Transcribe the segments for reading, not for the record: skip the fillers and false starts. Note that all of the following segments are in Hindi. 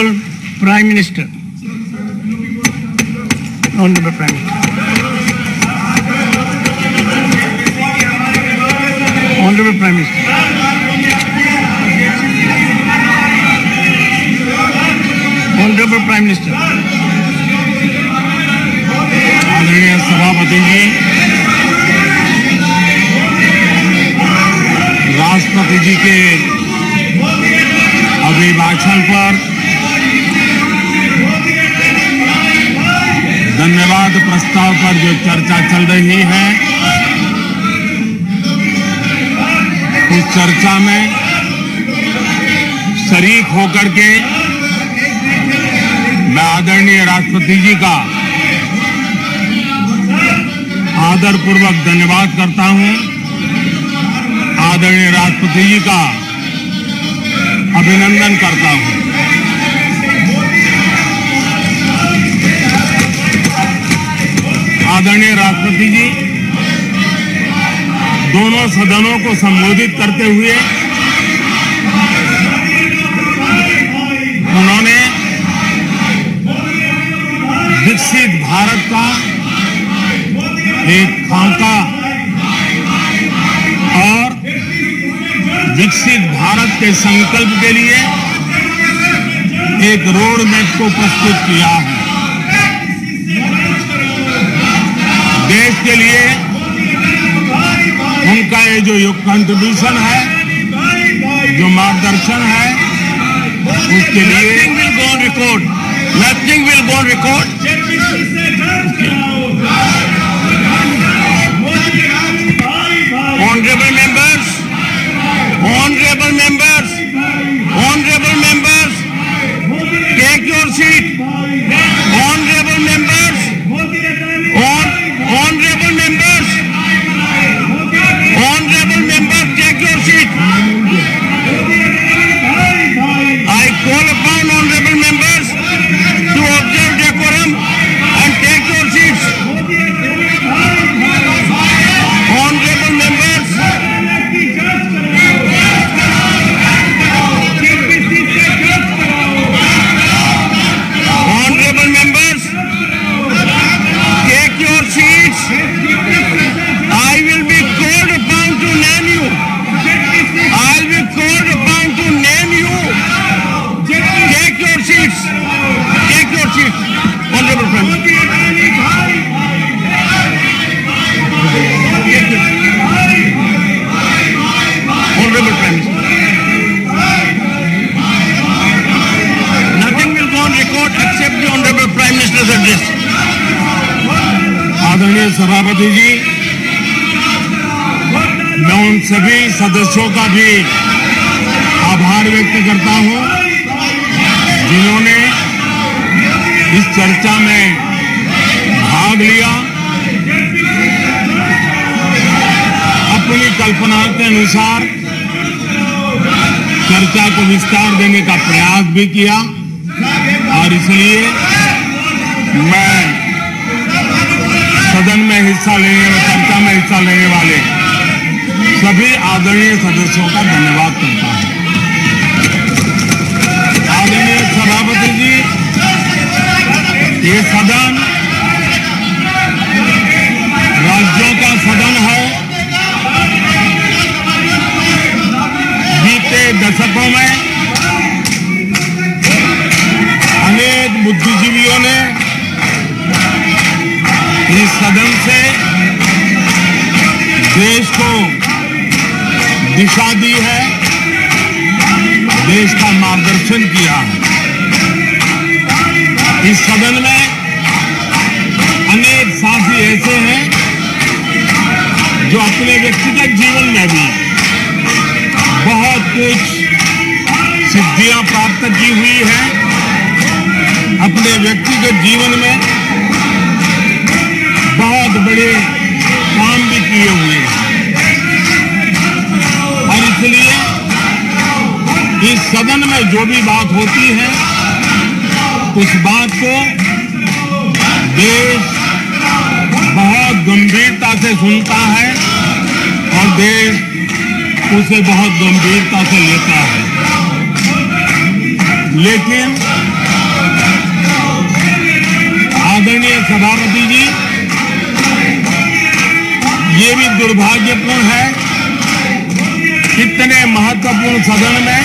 Honorable Prime Minister. Honorable Prime Minister. Honorable Prime Minister. Honorable Prime Minister. आदरणीय सभापति जी, राष्ट्रपति जी के अभिभाषण पर धन्यवाद प्रस्ताव पर जो चर्चा चल रही है, उस चर्चा में शरीक होकर के मैं आदरणीय राष्ट्रपति जी का आदरपूर्वक धन्यवाद करता हूं। आदरणीय राष्ट्रपति जी का अभिनंदन करता हूं। आदरणीय राष्ट्रपति जी दोनों सदनों को संबोधित करते हुए उन्होंने विकसित भारत का एक खाका और विकसित भारत के संकल्प के लिए एक रोड मैप को प्रस्तुत किया है। देश के लिए उनका ये जो कंट्रीब्यूशन है, जो मार्गदर्शन है, उसके लिए nothing will go record. Honorable members, honorable members, honorable members, take your seat. Honorable members, honorable members, honorable members, take your seat. I call upon honorable members to observe decorum and take your seats. Honorable members, honorable members, take your seats. I will be called upon to name you. I will be called upon to name you. Take your seats. Take your seats. Honorable friends. Honorable friends. Nothing will go on record except the Honorable Prime Minister's address. आदरणीय सभापति जी, मैं उन सभी सदस्यों का भी आभार व्यक्त करता हूं जिन्होंने इस चर्चा में भाग लिया, अपनी कल्पना के अनुसार चर्चा को विस्तार देने का प्रयास भी किया। और इसलिए मैं सदन में हिस्सा लेने और चर्चा में हिस्सा लेने वाले सभी आदरणीय सदस्यों का धन्यवाद करता हूं। आदरणीय सभापति जी, ये सदन राज्यों का सदन है। बीते दशकों में अनेक बुद्धिजीवियों ने इस सदन से देश को दिशा दी है, देश का मार्गदर्शन किया है। इस सदन में अनेक साथी ऐसे हैं जो अपने व्यक्तिगत जीवन में भी बहुत कुछ सिद्धियां प्राप्त की हुई है, अपने व्यक्तिगत जीवन में बहुत बड़े काम भी किए हुए हैं। और इसलिए इस सदन में जो भी बात होती है, उस बात को देश बहुत गंभीरता से सुनता है और देश उसे बहुत गंभीरता से लेता है। लेकिन आदरणीय सभापति जी, ये भी दुर्भाग्यपूर्ण है, इतने महत्वपूर्ण सदन में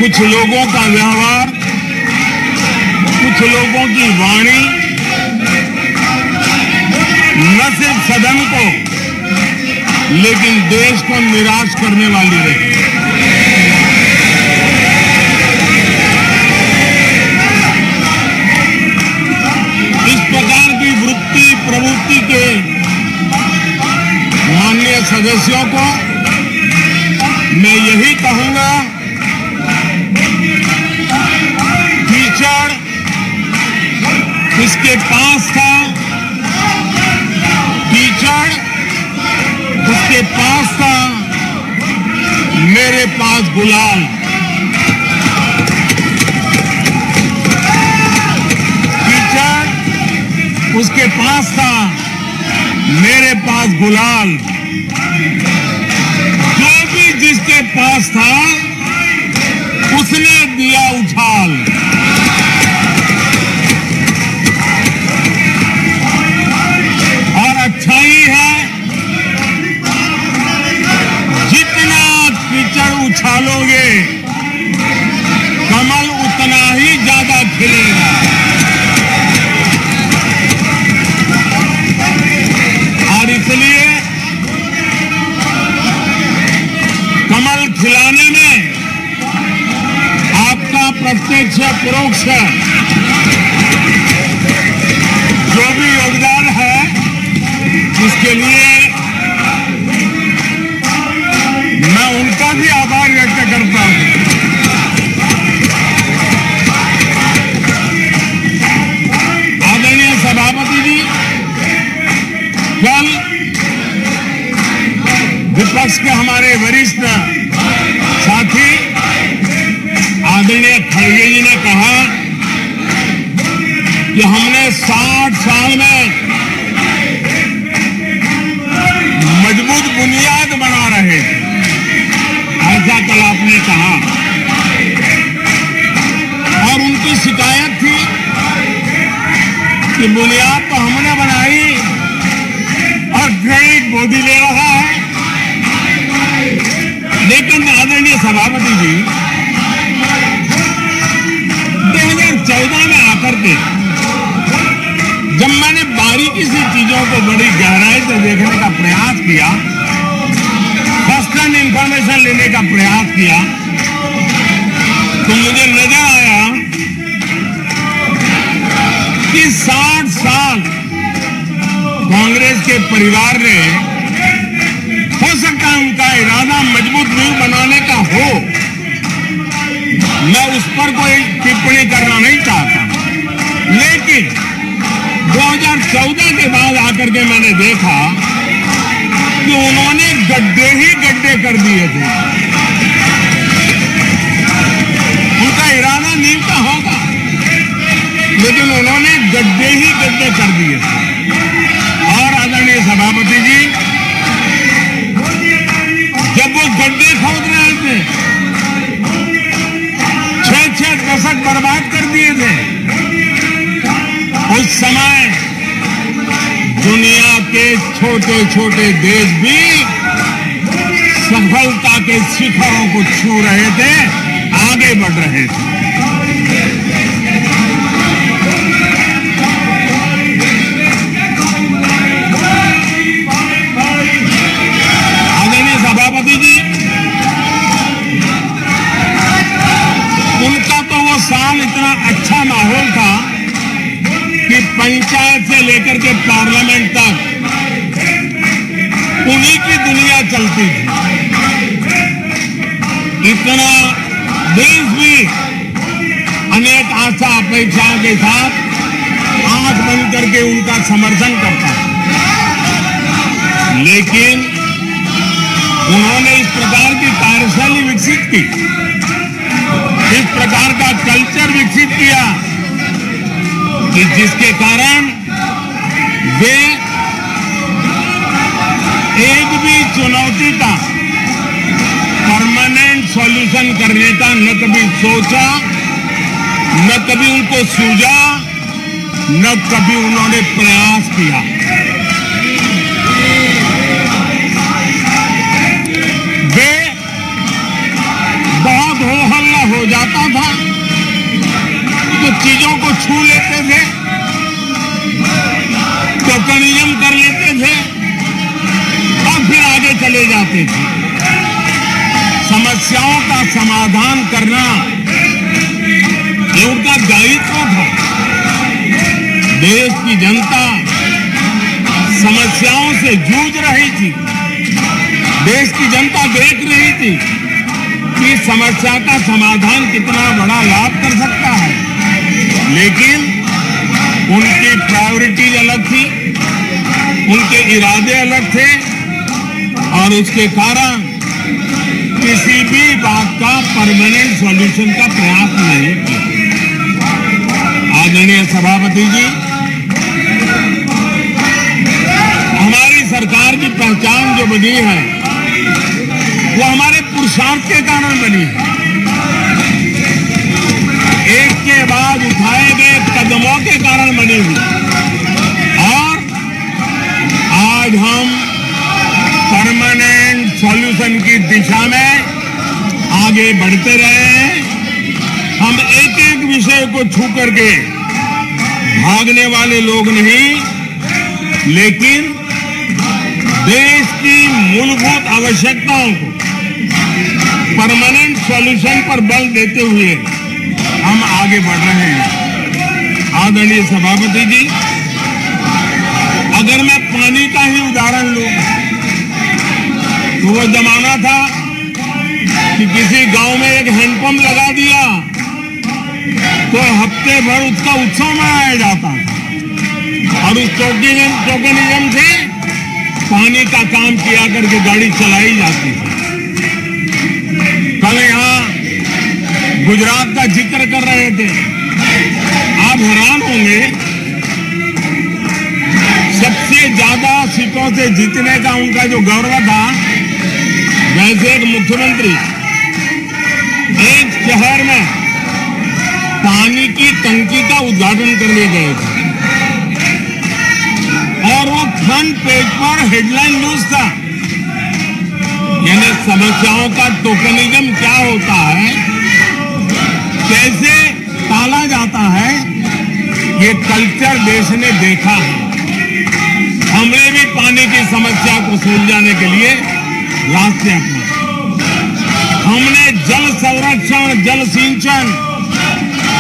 कुछ लोगों का व्यवहार, कुछ लोगों की वाणी न सिर्फ सदन को लेकिन देश को निराश करने वाली रही। इस प्रकार की वृत्ति प्रवृत्ति के माननीय सदस्यों को मैं यही कहूंगा, कीचड़ इसके पास था, कीचड़ उसके पास था, मेरे पास गुलाल। कीचड़ उसके पास था, मेरे पास गुलाल। जो भी जिसके पास था उसने दिया उछाल। और अच्छा ही है, उछालोगे कमल उतना ही ज्यादा खिलेगा। और इसलिए कमल खिलाने में आपका प्रत्यक्ष परोक्ष जो भी योगदान है, इसके लिए मैं उनका भी आभार व्यक्त करता हूं। आदरणीय सभापति जी, कल विपक्ष के हमारे वरिष्ठ साथी आदरणीय खड़गे जी ने कहा कि हमने 60 साल में मजबूत बुनियाद बना रहे थे, ऐसा कल आपने कहा। और उनकी शिकायत थी कि बुनियाद तो हमने बनाई और क्रेडिट मोदी ले रहा है। लेकिन आदरणीय सभापति जी, 2014 में आकर के जब मैंने बारीकी से चीजों को बड़ी गहराई से देखने का प्रयास किया, फर्स्ट हैंड इंफॉर्मेशन लेने का प्रयास किया, तो मुझे नजर आया कि 60 साल कांग्रेस के परिवार ने, हो सकता है उनका इरादा मजबूत नींव बनाने का हो, मैं उस पर कोई टिप्पणी करना नहीं चाहता, लेकिन 2014 के बाद आकर के मैंने देखा कि उन्होंने गड्ढे ही गड्ढे कर दिए थे। उनका इरादा नींव का होगा, लेकिन उन्होंने गड्ढे ही गड्ढे कर दिए थे। और आदरणीय सभापति जी, जब वो गड्ढे खोद रहे थे, 6 दशक बर्बाद कर दिए थे, उस समय दुनिया के छोटे छोटे देश भी सफलता के शिखरों को छू रहे थे, आगे बढ़ रहे थे। आदरणीय सभापति जी, उनका तो वो साल इतना अच्छा माहौल था कि पंचायत से लेकर के पार्लियामेंट तक उन्हीं की दुनिया चलती थी। इतना देश भी अनेक आशा अपेक्षाओं के साथ आंख बंद करके उनका समर्थन करता है, लेकिन उन्होंने इस प्रकार की कार्यशैली विकसित की, इस प्रकार का कल्चर विकसित किया कि जिसके कारण वे एक भी चुनौती का परमानेंट सॉल्यूशन करने का न कभी सोचा, न कभी उनको सूझा न कभी उन्होंने प्रयास किया। वे बहुत हो हल्ला हो जाता था तो चीजों को छू लेते थे, टोकनिज्म कर लेते थे और फिर आगे चले जाते थे। समस्याओं का समाधान करना ये उनका दायित्व था। देश की जनता समस्याओं से जूझ रही थी। देश की जनता देख रही थी कि समस्या का समाधान कितना बड़ा लाभ कर सकता है, लेकिन उनकी प्रायोरिटीज अलग थी, उनके इरादे अलग थे और उसके कारण किसी भी बात का परमानेंट सॉल्यूशन का प्रयास नहीं किया। आदरणीय सभापति जी, हमारी सरकार की पहचान जो बनी है वो हमारे पुरुषार्थ के कारण बनी है। एक के बाद उठाए गए कदमों के कारण बनी हुई और आज हम परमानेंट सॉल्यूशन की दिशा में आगे बढ़ते रहे हैं। हम एक एक विषय को छू करके भागने वाले लोग नहीं, लेकिन देश की मूलभूत आवश्यकताओं को परमानेंट सॉल्यूशन पर बल देते हुए हम आगे बढ़ रहे हैं। आदरणीय सभापति जी, अगर मैं पानी का ही उदाहरण लूं तो वो जमाना था कि किसी गांव में एक हैंडपंप लगा दिया तो हफ्ते भर उसका उत्सव मनाया जाता था और उस टोकनिज्म से पानी का काम किया करके गाड़ी चलाई जाती थी। कल यहाँ गुजरात का जिक्र कर रहे थे, आप हैरान होंगे, सबसे ज्यादा सीटों से जीतने का उनका जो गौरव था, वैसे एक मुख्यमंत्री एक शहर में पानी की टंकी का उद्घाटन करने गए थे और वो फ्रंट पेज पर हेडलाइन न्यूज था। यानी समस्याओं का टोकनिज्म क्या होता है, कैसे टाला जाता है, ये कल्चर देश ने देखा है। हमने भी पानी की समस्या को सुलझाने के लिए रास्ते अपनाए। हमने जल संरक्षण, जल सिंचन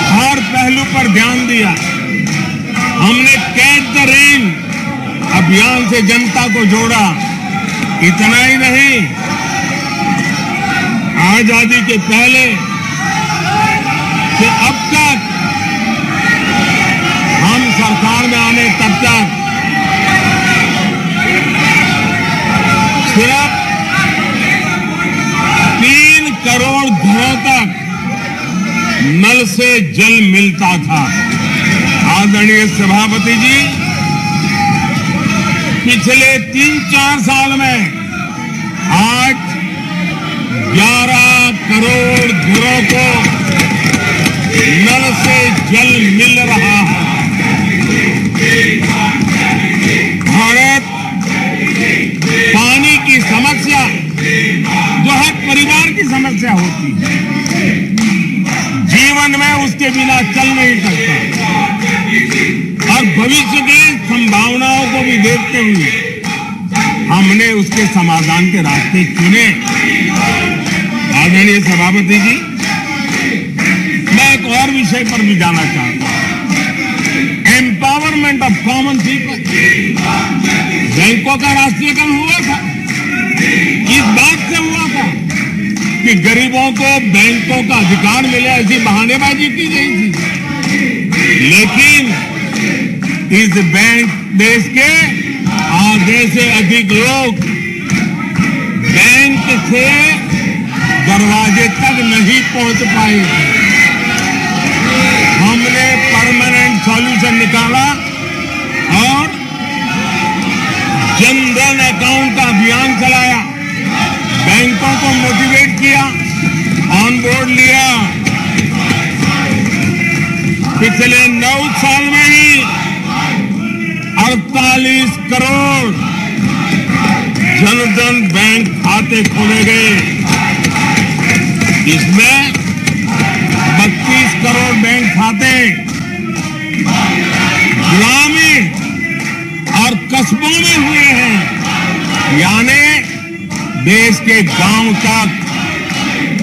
हर पहलू पर ध्यान दिया। हमने कैच द रेन अभियान से जनता को जोड़ा। इतना ही नहीं, आजादी के पहले से अब तक हम सरकार में आने तब तक सिर्फ 3 करोड़ घरों तक नल से जल मिलता था। आदरणीय सभापति जी, पिछले 3-4 साल में आज 11 करोड़ घरों को नल से जल मिल रहा है। भारत पानी की समस्या जो हर परिवार की समस्या होती है, जीवन में उसके बिना चल नहीं सकता और भविष्य की संभावनाओं को भी देखते हुए हमने उसके समाधान के रास्ते चुने। आदरणीय सभापति जी, मैं एक और विषय पर भी जाना चाहता हूं। Empowerment of common people. बैंकों का राष्ट्रीयकरण हुआ था, इस बात से हुआ था कि गरीबों को बैंकों का अधिकार मिले, ऐसी बहानेबाजी की गई थी। लेकिन इस बैंक देश के आधे से अधिक लोग बैंक से दरवाजे तक नहीं पहुंच पाए। हमने परमानेंट सॉल्यूशन निकाला और जन धन अकाउंट का अभियान चलाया, बैंकों को मोटिवेट किया, ऑन बोर्ड लिया। पिछले 9 साल में ही 48 करोड़ जनधन बैंक खाते खोले गए। इसमें 32 करोड़ बैंक खाते ग्रामीण और कस्बों में हुए हैं, यानी देश के गांव तक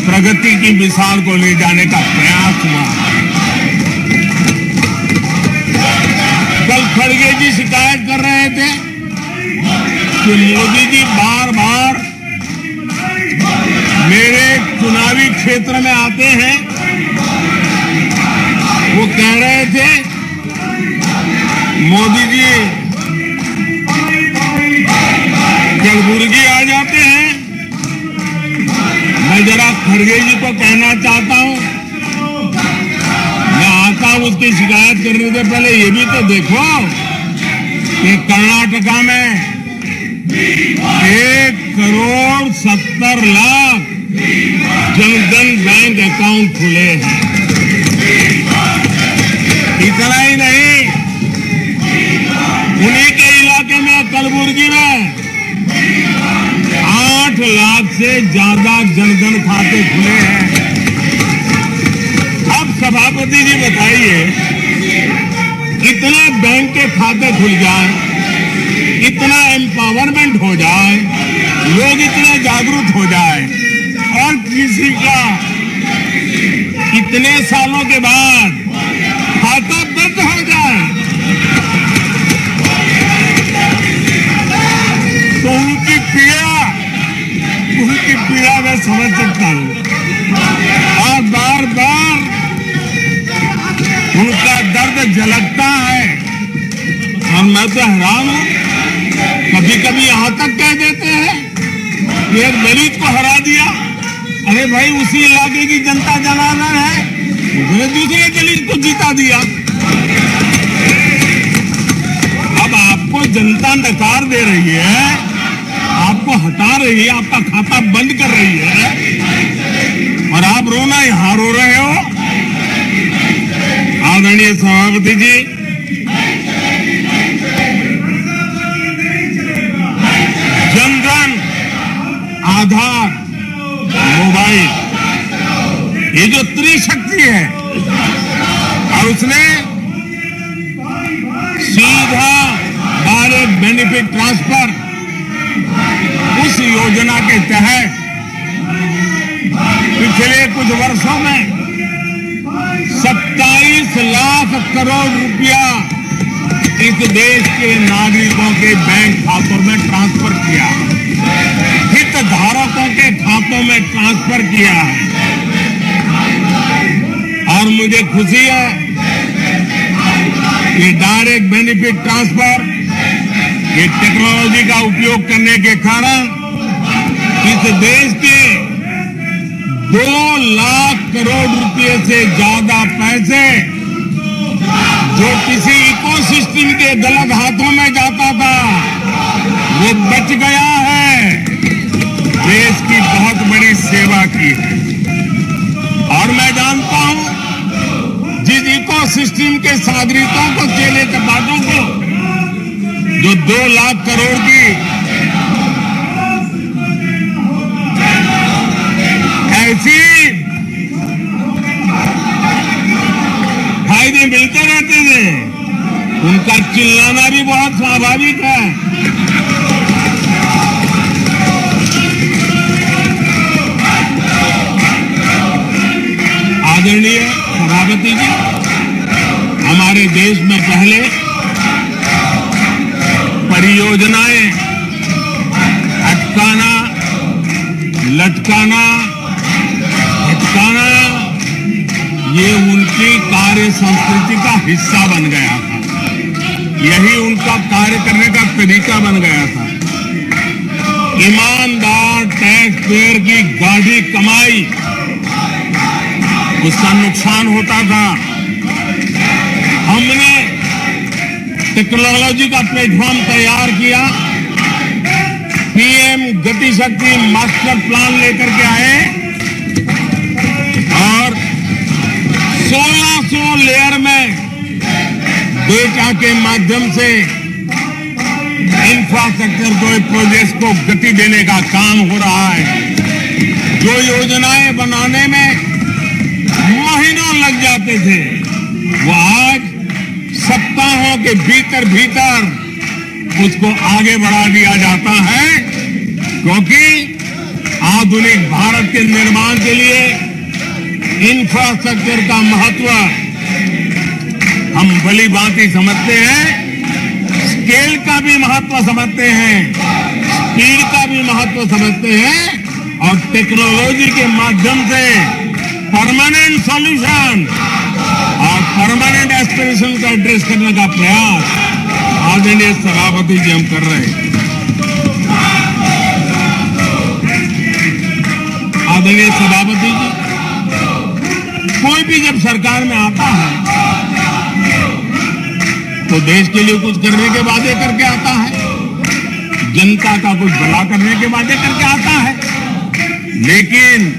प्रगति की मिसाल को ले जाने का प्रयास हुआ। कल खड़गे जी शिकायत कर रहे थे कि मोदी जी बार बार मेरे चुनावी क्षेत्र में आते हैं। वो कह रहे थे मोदी जी कलबुर्गी आ जाते हैं। मैं जरा खड़गे जी को कहना चाहता हूं, मैं आता हूं उसकी शिकायत करने से पहले ये भी तो देखो कि कर्नाटका में 1,70,00,000 जनधन बैंक अकाउंट खुले हैं। इतना ही नहीं, उन्हीं के इलाके में कलबुर्गी में 8 लाख से ज्यादा जनधन खाते खुले हैं। अब सभापति जी बताइए, इतने बैंक के खाते खुल जाए, इतना एम्पावरमेंट हो जाए, लोग इतने जागरूक हो जाए और किसी का इतने सालों के बाद खाता बंद हो जाए तो उनकी पीड़ा मैं समझ सकता हूं और बार बार उनका दर्द झलकता है। और मैं तो हैरान हूं, कभी कभी यहां तक कह देते हैं कि एक दलित को हरा दिया। अरे भाई, उसी इलाके की जनता जनार्दन है, उसने दूसरे दलित को जीता दिया। अब आपको जनता नकार दे रही है, आपको हटा रही है, आपका खाता बंद कर रही है और आप रोना यहां रो रहे हो। आदरणीय सभापति जी, जनधन, आधार, मोबाइल, ये जो त्रिशक्ति है और उसने सीधा डायरेक्ट बेनिफिट ट्रांसफर, उस योजना के तहत पिछले कुछ वर्षों में 27 लाख करोड़ रुपया इस देश के नागरिकों के बैंक खातों में ट्रांसफर किया, हितधारकों के खातों में ट्रांसफर किया है। और मुझे खुशी है कि डायरेक्ट बेनिफिट ट्रांसफर, ये टेक्नोलॉजी का उपयोग करने के कारण इस देश के 2 लाख करोड़ रुपए से ज्यादा पैसे जो किसी इकोसिस्टम के गलत हाथों में जाता था, वो बच गया है। देश की बहुत बड़ी सेवा की है। और मैं जानता हूं, जिस इकोसिस्टम के नागरिकों को, चेले चपाटों को जो 2 लाख करोड़ की ऐसी फायदे मिलते रहते थे, उनका चिल्लाना भी बहुत स्वाभाविक है। आदरणीय सभापति जी, हमारे देश में पहले परियोजनाएं अटकाना, लटकाना, भटकाना, ये उनकी कार्य संस्कृति का हिस्सा बन गया था। यही उनका कार्य करने का तरीका बन गया था। ईमानदार टैक्स पेयर की गाढ़ी कमाई, उसका नुकसान होता था। हमने टेक्नोलॉजी का प्लेटफॉर्म तैयार किया, पीएम गति शक्ति मास्टर प्लान लेकर के आए और 1600 लेयर में डेटा के माध्यम से इंफ्रास्ट्रक्चर प्रोजेक्ट्स को गति देने का काम हो रहा है। जो योजनाएं बनाने में महीनों लग जाते थे, वो आज सप्ताहों के भीतर भीतर उसको आगे बढ़ा दिया जाता है, क्योंकि आधुनिक भारत के निर्माण के लिए इंफ्रास्ट्रक्चर का महत्व हम भली भांति समझते हैं, स्केल का भी महत्व समझते हैं, स्पीड का भी महत्व समझते हैं, और टेक्नोलॉजी के माध्यम से परमानेंट सॉल्यूशन और परमानेंट एस्पिरेशन को एड्रेस करने का प्रयास आदरणीय सभापति जी हम कर रहे हैं। आदरणीय सभापति जी, कोई भी जब सरकार में आता है तो देश के लिए कुछ करने के वादे करके आता है, जनता का कुछ भला करने के वादे करके आता है, लेकिन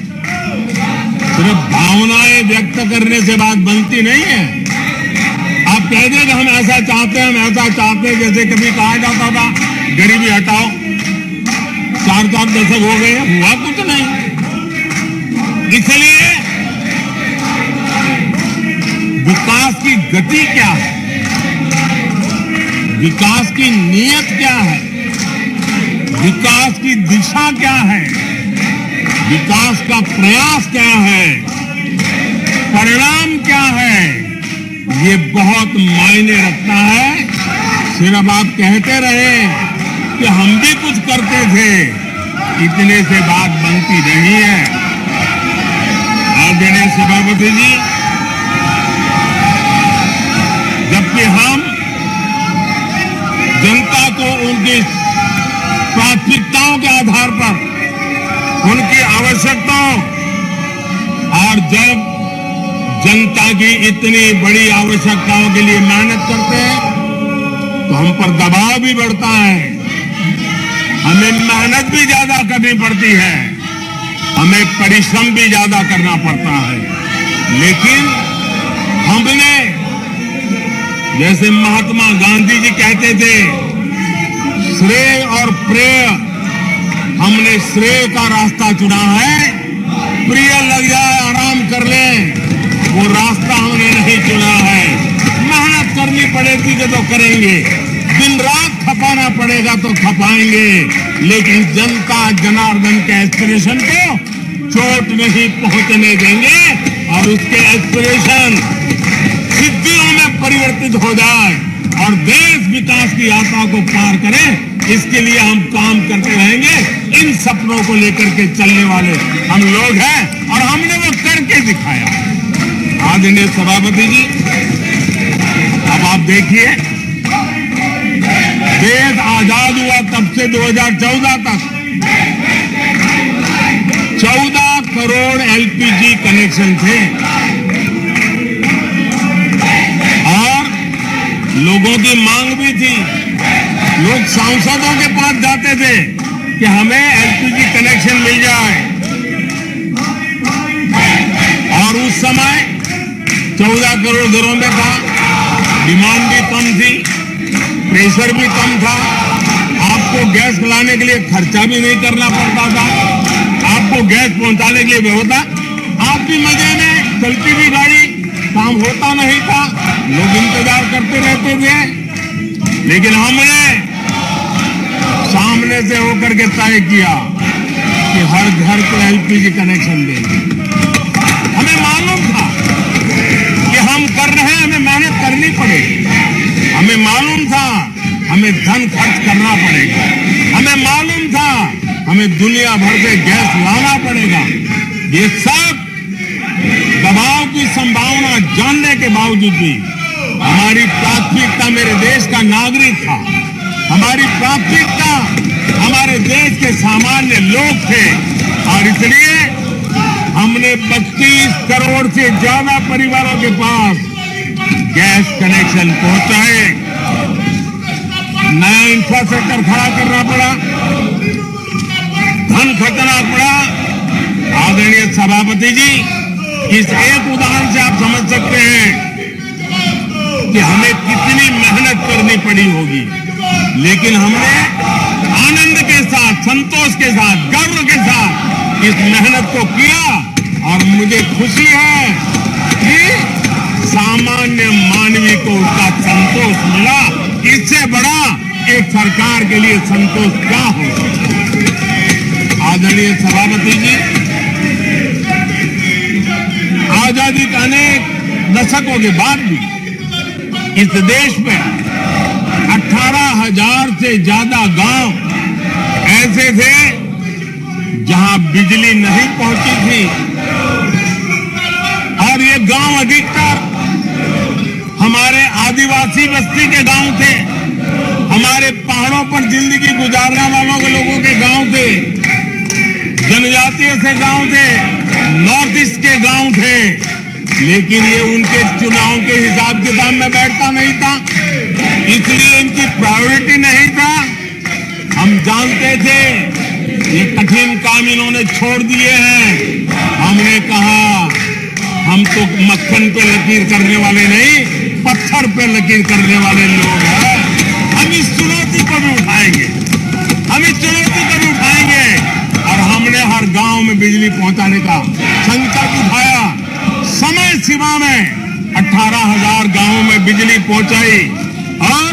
सिर्फ भावनाएं व्यक्त करने से बात बनती नहीं है। आप कह दें कि हम ऐसा चाहते हैं, हम ऐसा चाहते हैं, जैसे कभी कहा जाता था गरीबी हटाओ, 4 दशक हो गए, हुआ कुछ नहीं। इसलिए विकास की गति क्या है, विकास की नीयत क्या है, विकास की दिशा क्या है, विकास का प्रयास क्या है, परिणाम क्या है, ये बहुत मायने रखता है। सिर्फ आप कहते रहे कि हम भी कुछ करते थे, इतने से बात बनती नहीं है। आदरणीय सभापति जी, जबकि हम जनता को उनकी प्राथमिकताओं के आधार पर, उनकी आवश्यकताओं, और जब जनता की इतनी बड़ी आवश्यकताओं के लिए मेहनत करते हैं तो हम पर दबाव भी बढ़ता है, हमें मेहनत भी ज्यादा करनी पड़ती है, हमें परिश्रम भी ज्यादा करना पड़ता है। लेकिन हमने, जैसे महात्मा गांधी जी कहते थे, श्रेय और प्रेय, हमने श्रेय का रास्ता चुना है, प्रिय लग जाए आराम कर ले, वो रास्ता हमने नहीं चुना है। मेहनत करनी पड़ेगी तो करेंगे, दिन रात खपाना पड़ेगा तो खपाएंगे, लेकिन जनता जनार्दन के एस्पिरेशन को चोट नहीं पहुंचने देंगे, और उसके एस्पिरेशन सिद्धियों में परिवर्तित हो जाए और देश विकास की यात्रा को पार करे, इसके लिए हम काम करते रहेंगे। इन सपनों को लेकर के चलने वाले हम लोग हैं, और हमने वो करके दिखाया। आदरणीय सभापति जी, अब आप देखिए, देश आजाद हुआ तब से 2014 तक 14 करोड़ एलपीजी कनेक्शन थे, और लोगों की मांग भी थी। लोग सांसदों के पास जाते थे कि हमें एलपीजी कनेक्शन मिल जाए, और उस समय 14 करोड़ घरों में था, डिमांड भी कम थी, प्रेशर भी कम था, आपको गैस लाने के लिए खर्चा भी नहीं करना पड़ता था, आपको गैस पहुंचाने के लिए व्यवस्था, आप भी मजे में, चलती भी गाड़ी, काम होता नहीं था, लोग इंतजार करते रहते थे। लेकिन हमने सामने से होकर के तय किया कि हर घर को एलपीजी कनेक्शन देंगे। हमें मालूम था कि हम कर रहे हैं, हमें मेहनत करनी पड़ेगी, हमें मालूम था हमें धन खर्च करना पड़ेगा, हमें मालूम था हमें दुनिया भर से गैस लाना पड़ेगा। ये सब दबाव की संभावना जानने के बावजूद भी हमारी प्राथमिकता मेरे देश का नागरिक था, हमारी प्राथमिकता हमारे देश के सामान्य लोग थे, और इसलिए हमने 32 करोड़ से ज्यादा परिवारों के पास गैस कनेक्शन पहुंचाए। नया इंफ्रास्ट्रक्चर खड़ा करना पड़ा, धन खर्चना पड़ा। आदरणीय सभापति जी, इस एक उदाहरण से आप समझ सकते हैं कि हमें कितनी पड़ी होगी, लेकिन हमने आनंद के साथ, संतोष के साथ, गर्व के साथ इस मेहनत को किया और मुझे खुशी है कि सामान्य मानवी को उसका संतोष मिला। इससे बड़ा एक सरकार के लिए संतोष क्या हो। आदरणीय सभापति जी, आजादी के अनेक दशकों के बाद भी इस देश में 18,000 से ज्यादा गांव ऐसे थे जहां बिजली नहीं पहुंची थी, और ये गांव अधिकतर हमारे आदिवासी बस्ती के गांव थे, हमारे पहाड़ों पर जिंदगी गुजारने वालों के लोगों के गांव थे, जनजातीय से गांव थे, नॉर्थ ईस्ट के गांव थे। लेकिन ये उनके चुनाव के हिसाब किताब में बैठता नहीं था, इसलिए इनकी प्रायोरिटी नहीं था। हम जानते थे ये कठिन काम इन्होंने छोड़ दिए हैं। हमने कहा हम तो मक्खन पे लकीर करने वाले नहीं, पत्थर पे लकीर करने वाले लोग हैं। हम इस चुनौती को भी उठाएंगे, हम इस चुनौती को भी उठाएंगे। और हमने हर गांव में बिजली पहुंचाने का संकल्प उठाया। समय सीमा में 18,000 गांवों में बिजली पहुंचाई, और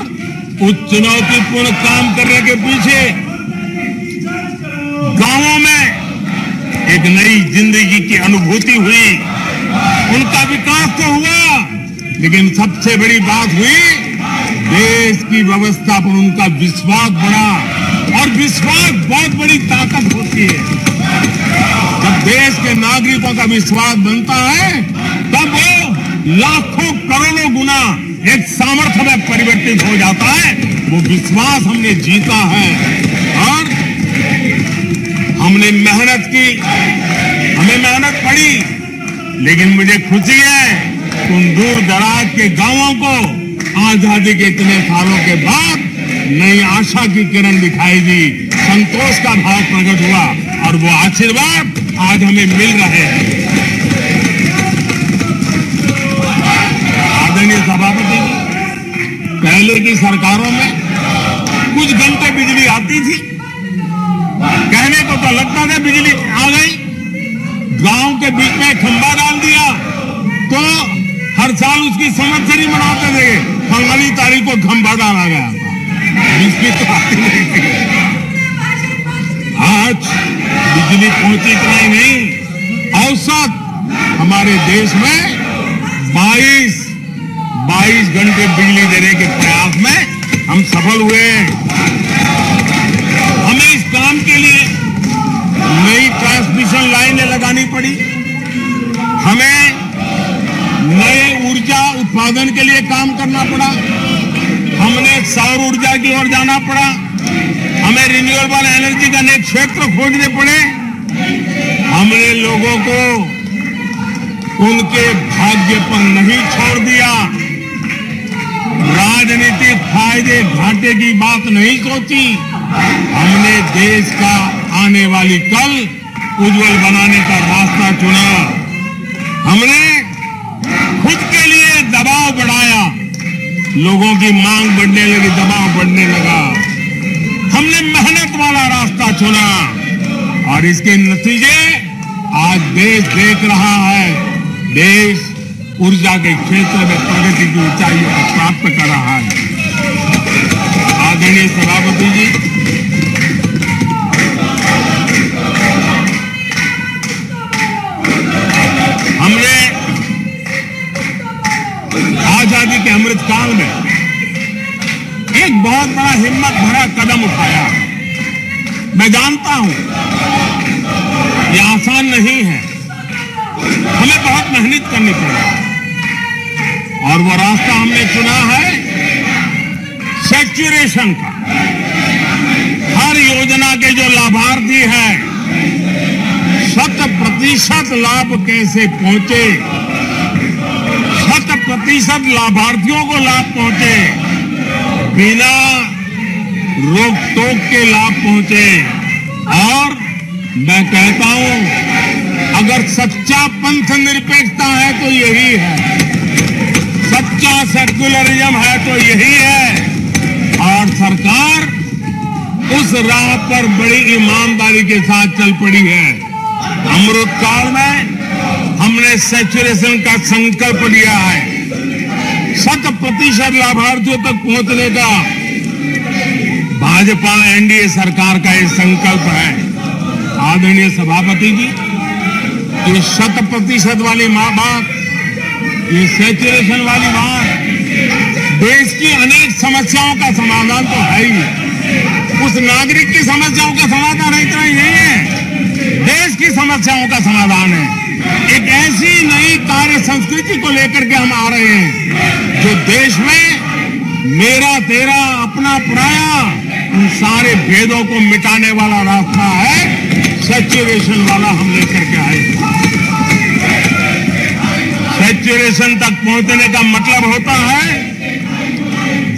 उस चुनौतीपूर्ण काम करने के पीछे गांवों में एक नई जिंदगी की अनुभूति हुई। उनका विकास तो हुआ, लेकिन सबसे बड़ी बात हुई देश की व्यवस्था पर उनका विश्वास बढ़ा। और विश्वास बहुत बड़ी ताकत होती है। जब देश के नागरिकों का विश्वास बनता है, तब वो लाखों करोड़ों गुना एक सामर्थ्य में परिवर्तित हो जाता है। वो विश्वास हमने जीता है, और हमने मेहनत की, हमें मेहनत पड़ी। लेकिन मुझे खुशी है उन दूर दराज के गांवों को आजादी के इतने सालों के बाद नई आशा की किरण दिखाई दी, संतोष का भाव प्रकट हुआ, और वो आशीर्वाद आज हमें मिल रहे हैं। आदरणीय सभापति जी, पहले की सरकारों में कुछ घंटे बिजली आती थी, कहने को तो लगता था बिजली आ गई, गांव के बीच में खंभा डाल दिया तो हर साल उसकी संवत्सरी मनाते थे, फलानी तारीख को खंभा डाला गया, बिजली तो आती नहीं थी। आज बिजली पहुंची इतना ही नहीं, औसत हमारे देश में 22 घंटे बिजली देने के प्रयास में हम सफल हुए। हमें इस काम के लिए नई ट्रांसमिशन लाइनें लगानी पड़ी, हमें नए ऊर्जा उत्पादन के लिए काम करना पड़ा, हमने सौर ऊर्जा की ओर जाना पड़ा, हमें रिन्यूएबल एनर्जी का नए क्षेत्र खोजने पड़े। हमने लोगों को उनके भाग्य पर नहीं छोड़ दिया, राजनीतिक फायदे घाटे की बात नहीं सोची। हमने देश का आने वाली कल उज्जवल बनाने का रास्ता चुना। हमने खुद के लिए दबाव बढ़ाया, लोगों की मांग बढ़ने लगी, दबाव बढ़ने लगा। हमने मेहनत वाला रास्ता चुना, और इसके नतीजे आज देश देख रहा है। देश ऊर्जा के क्षेत्र में प्रगति की ऊंचाइयों को प्राप्त कर रहा है। आदरणीय सभापति जी, हमने आजादी के अमृत काल में एक बहुत बड़ा हिम्मत भरा कदम उठाया। मैं जानता हूं ये आसान नहीं है, हमें बहुत मेहनत करनी पड़ेगी, और वो रास्ता हमने चुना है सेचुरेशन का। हर योजना के जो लाभार्थी हैं 100% लाभ कैसे पहुंचे, 100% लाभार्थियों को लाभ पहुंचे, बिना रोक टोक के लाभ पहुंचे। और मैं कहता हूं अगर सच्चा पंथ निरपेक्षता है तो यही है, सच्चा सेक्युलरिज्म है तो यही है सरकार उस राह पर बड़ी ईमानदारी के साथ चल पड़ी है। अमृत काल में हमने सैचुरेशन का संकल्प लिया है। 100% लाभार्थियों तक पहुंचने का भाजपा एनडीए सरकार का ये संकल्प है। आदरणीय सभापति जी, ये 100% वाली बात, ये सैचुरेशन वाली बात देश की अनेक समस्याओं का समाधान तो है ही। उस नागरिक की समस्याओं का समाधान इतना ही नहीं है, देश की समस्याओं का समाधान है। एक ऐसी नई कार्य संस्कृति को लेकर के हम आ रहे हैं जो देश में मेरा तेरा अपना पराया उन सारे भेदों को मिटाने वाला रास्ता है। सैचुरेशन वाला हम लेकर के आए। सैचुरेशन तक पहुंचने का मतलब होता है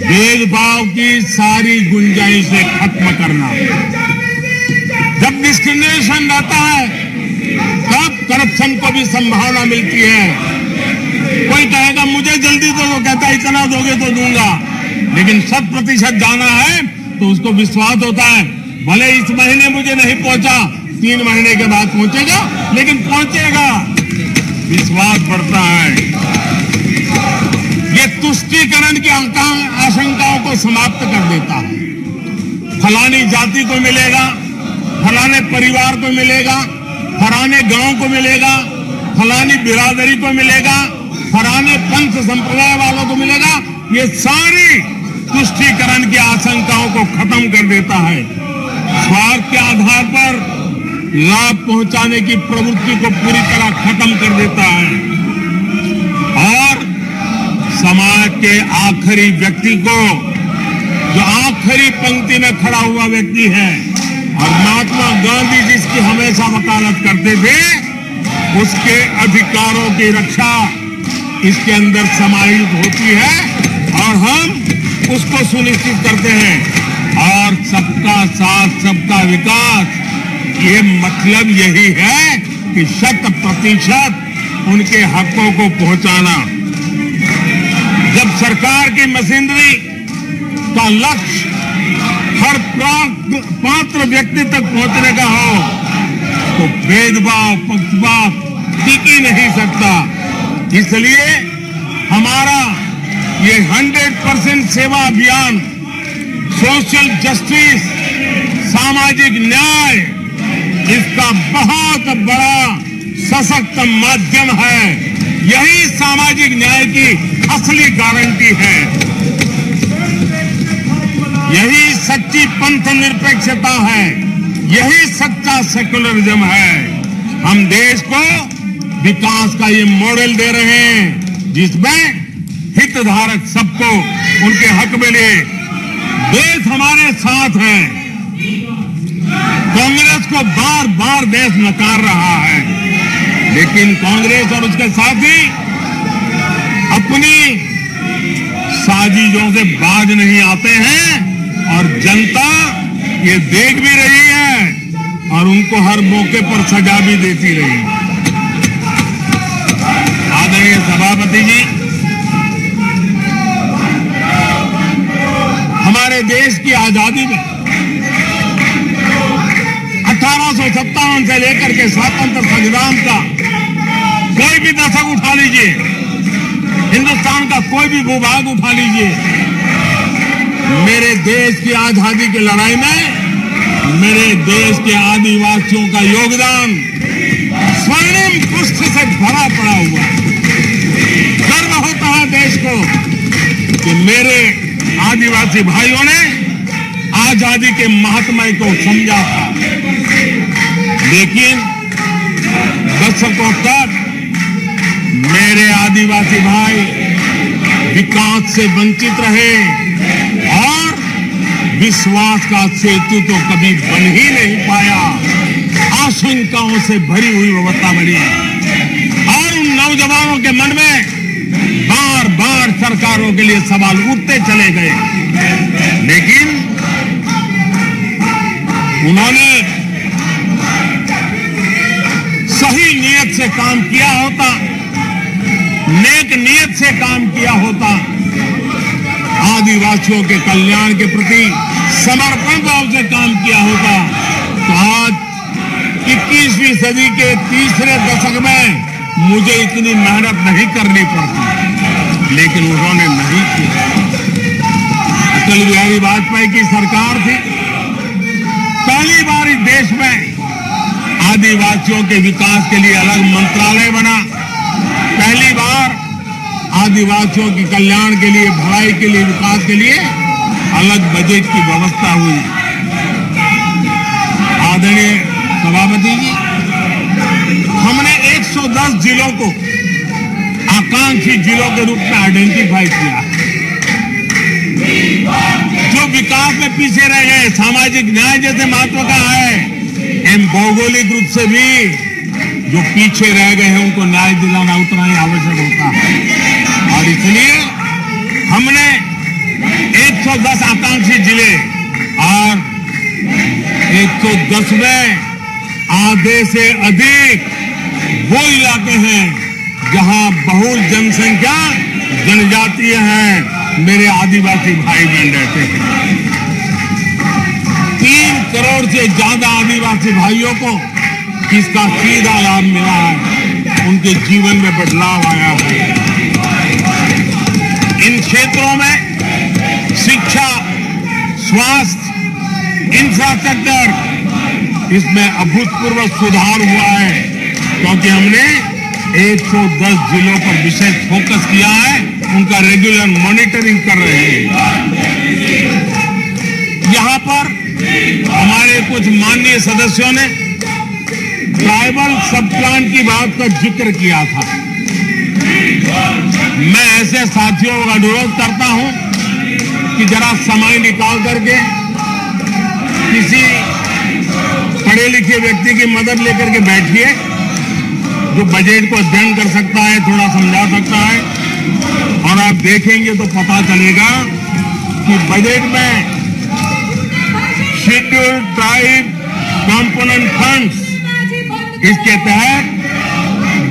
भेदभाव की सारी गुंजाइशें खत्म करना। जब डिस्क्रिमिनेशन रहता है तब करप्शन को भी संभावना मिलती है। कोई कहेगा मुझे जल्दी दो, तो कहता है इतना दोगे तो दूंगा, लेकिन 100% जाना है तो उसको विश्वास होता है भले इस महीने मुझे नहीं पहुंचा, 3 महीने के बाद पहुंचेगा, लेकिन पहुंचेगा। विश्वास बढ़ता है। ये तुष्टीकरण की आशंकाओं को समाप्त कर देता है। फलानी जाति को मिलेगा, फलाने परिवार को मिलेगा, फलाने गांव को मिलेगा, फलानी बिरादरी को मिलेगा, फलाने पंथ संप्रदाय वालों को मिलेगा। ये सारी तुष्टीकरण की आशंकाओं को खत्म कर देता है। स्वार्थ के आधार पर लाभ पहुंचाने की प्रवृत्ति को पूरी तरह खत्म कर देता है और समाज के आखिरी व्यक्ति को, जो आखिरी पंक्ति में खड़ा हुआ व्यक्ति है, और महात्मा गांधी जिसकी हमेशा वकालत करते थे, उसके अधिकारों की रक्षा इसके अंदर समाहित होती है और हम उसको सुनिश्चित करते हैं। और सबका साथ सबका विकास, ये मतलब यही है कि 100% उनके हकों को पहुंचाना। जब सरकार की मशीनरी का लक्ष्य हर पात्र व्यक्ति तक पहुंचने का हो तो भेदभाव पक्षपात टिक ही नहीं सकता। इसलिए हमारा ये 100% सेवा अभियान, सोशल जस्टिस, सामाजिक न्याय, इसका बहुत बड़ा सशक्त माध्यम है। यही सामाजिक न्याय की असली गारंटी है। यही सच्ची पंथ निरपेक्षता है। यही सच्चा सेकुलरिज्म है। हम देश को विकास का ये मॉडल दे रहे हैं जिसमें हितधारक सबको उनके हक मिले। देश हमारे साथ है। कांग्रेस को बार बार देश नकार रहा है, लेकिन कांग्रेस और उसके साथी अपनी साजिशों से बाज नहीं आते हैं और जनता ये देख भी रही है और उनको हर मौके पर सजा भी देती रही। आदरणीय सभापति जी, हमारे देश की आजादी में 1857 से लेकर के स्वतंत्र संग्राम का कोई भी दशक उठा लीजिए, हिंदुस्तान का कोई भी भूभाग उठा लीजिए, मेरे देश की आजादी की लड़ाई में मेरे देश के आदिवासियों का योगदान स्वर्णिम पृष्ठ से भरा पड़ा हुआ। गर्व होता है देश को कि मेरे आदिवासी भाइयों ने आजादी के महात्म्य को समझा था, लेकिन दशकों तक मेरे आदिवासी भाई विकास से वंचित रहे और विश्वास का सेतु तो कभी बन ही नहीं पाया। आशंकाओं से भरी हुई व्यवस्था बनी और उन नौजवानों के मन में बार बार सरकारों के लिए सवाल उठते चले गए, लेकिन उन्होंने सही नीयत से काम किया होता, नेक नीयत से काम किया होता, आदिवासियों के कल्याण के प्रति समर्पण भाव से काम किया होता तो आज 21वीं सदी के तीसरे दशक में मुझे इतनी मेहनत नहीं करनी पड़ती, लेकिन उन्होंने नहीं किया। अटल बिहारी वाजपेयी की सरकार थी, पहली बार इस देश में आदिवासियों के विकास के लिए अलग मंत्रालय बना, पहली बार आदिवासियों के कल्याण के लिए, भलाई के लिए, विकास के लिए अलग बजट की व्यवस्था हुई। आदरणीय सभापति जी, हमने 110 जिलों को आकांक्षी जिलों के रूप में आइडेंटिफाई किया, जो विकास में पीछे रह गए, सामाजिक न्याय जैसे महत्व का है, एवं भौगोलिक रूप से भी जो पीछे रह गए हैं उनको न्याय दिलाना उतना ही आवश्यक होता है। और इसलिए हमने 110 आकांक्षी जिले और 110वें आधे से अधिक वो इलाके हैं जहां बहुल जनसंख्या जनजातीय हैं, मेरे आदिवासी भाई बहन रहते हैं। 3 करोड़ से ज्यादा आदिवासी भाइयों को इसका सीधा लाभ मिला है, उनके जीवन में बदलाव आया है। इन क्षेत्रों में शिक्षा, स्वास्थ्य, इंफ्रास्ट्रक्चर, इसमें अभूतपूर्व सुधार हुआ है, क्योंकि हमने 110 जिलों पर विशेष फोकस किया है, उनका रेगुलर मॉनिटरिंग कर रहे हैं। यहां पर हमारे कुछ माननीय सदस्यों ने ट्राइबल सब प्लान की बात का जिक्र किया था। मैं ऐसे साथियों का अनुरोध करता हूं कि जरा समय निकाल करके किसी पढ़े लिखे व्यक्ति की मदद लेकर के बैठिए, जो बजट को अध्ययन कर सकता है, थोड़ा समझा सकता है, और आप देखेंगे तो पता चलेगा कि बजट में शेड्यूल्ड ट्राइब कंपोनेंट फंड्स, इसके तहत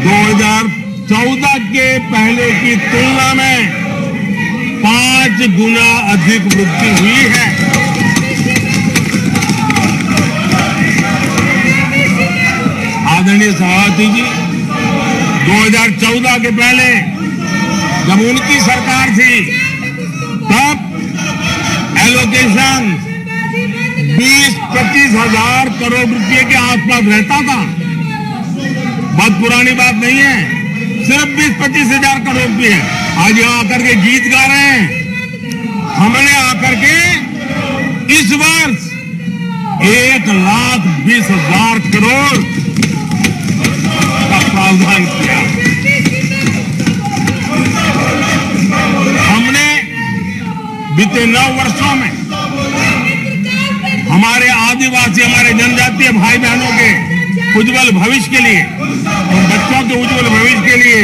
2014 के पहले की तुलना में 5 गुना अधिक वृद्धि हुई है। आदरणीय सभापति जी, 2014 के पहले जब उनकी सरकार थी, तब एलोकेशन 20-25 हजार करोड़ रुपए के आसपास रहता था। बहुत पुरानी बात नहीं है, सिर्फ 20-25 हजार करोड़ रुपए। आज यहाँ आकर के गीत गा रहे हैं। हमने आकर के इस वर्ष 1,20,000 करोड़ का प्रावधान किया। हमने बीते 9 वर्षों में हमारे आदिवासी, हमारे जनजातीय भाई बहनों के उज्जवल भविष्य के लिए, उन बच्चों के उज्जवल भविष्य के लिए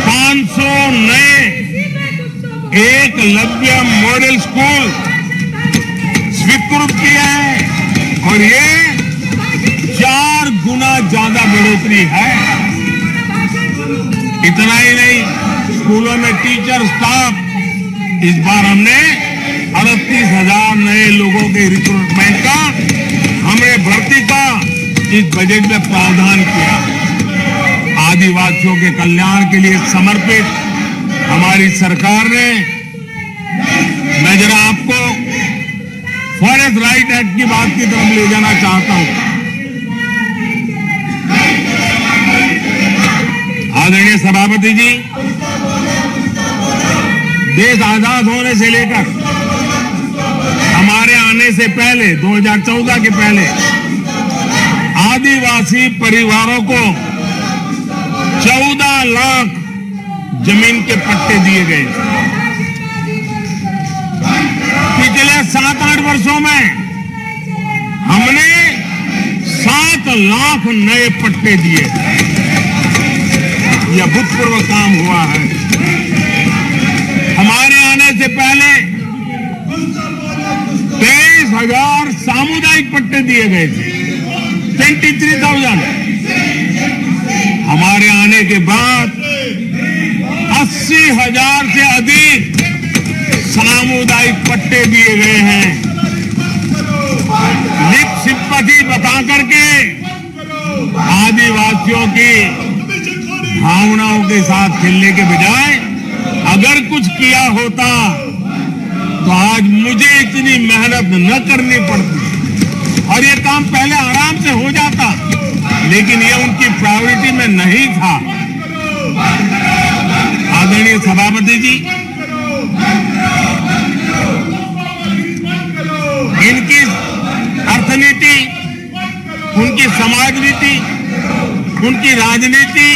500 नए एकलव्य मॉडल स्कूल स्वीकृत किए हैं, और ये 4 गुना ज्यादा बढ़ोतरी है। इतना ही नहीं, स्कूलों में टीचर, स्टाफ, इस बार हमने 38,000 नए लोगों के रिक्रूटमेंट का, हमने भर्ती का इस बजट में प्रावधान किया। आदिवासियों के कल्याण के लिए समर्पित हमारी सरकार ने, मैं जरा आपको फॉरेस्ट राइट एक्ट की बात की तरफ ले जाना चाहता हूं। आदरणीय सभापति जी, देश आजाद होने से लेकर हमारे आने से पहले, 2014 के पहले, आदिवासी परिवारों को 14 लाख जमीन के पट्टे दिए गए। पिछले 7-8 वर्षों में हमने 7 लाख नए पट्टे दिए। यह अभूतपूर्व काम हुआ है। हमारे आने से पहले 23,000 सामुदायिक पट्टे दिए गए थे, 23,000। हमारे आने के बाद 80,000 से अधिक सामुदायिक पट्टे दिए गए हैं। लिप सिंपैथी बता करके आदिवासियों की भावनाओं के साथ खेलने के बजाय अगर कुछ किया होता तो आज मुझे इतनी मेहनत न करनी पड़ती और ये काम पहले आराम से हो जाता, लेकिन ये उनकी प्रायोरिटी में नहीं था। आदरणीय सभापति जी, इनकी अर्थनीति, उनकी समाज नीति, उनकी राजनीति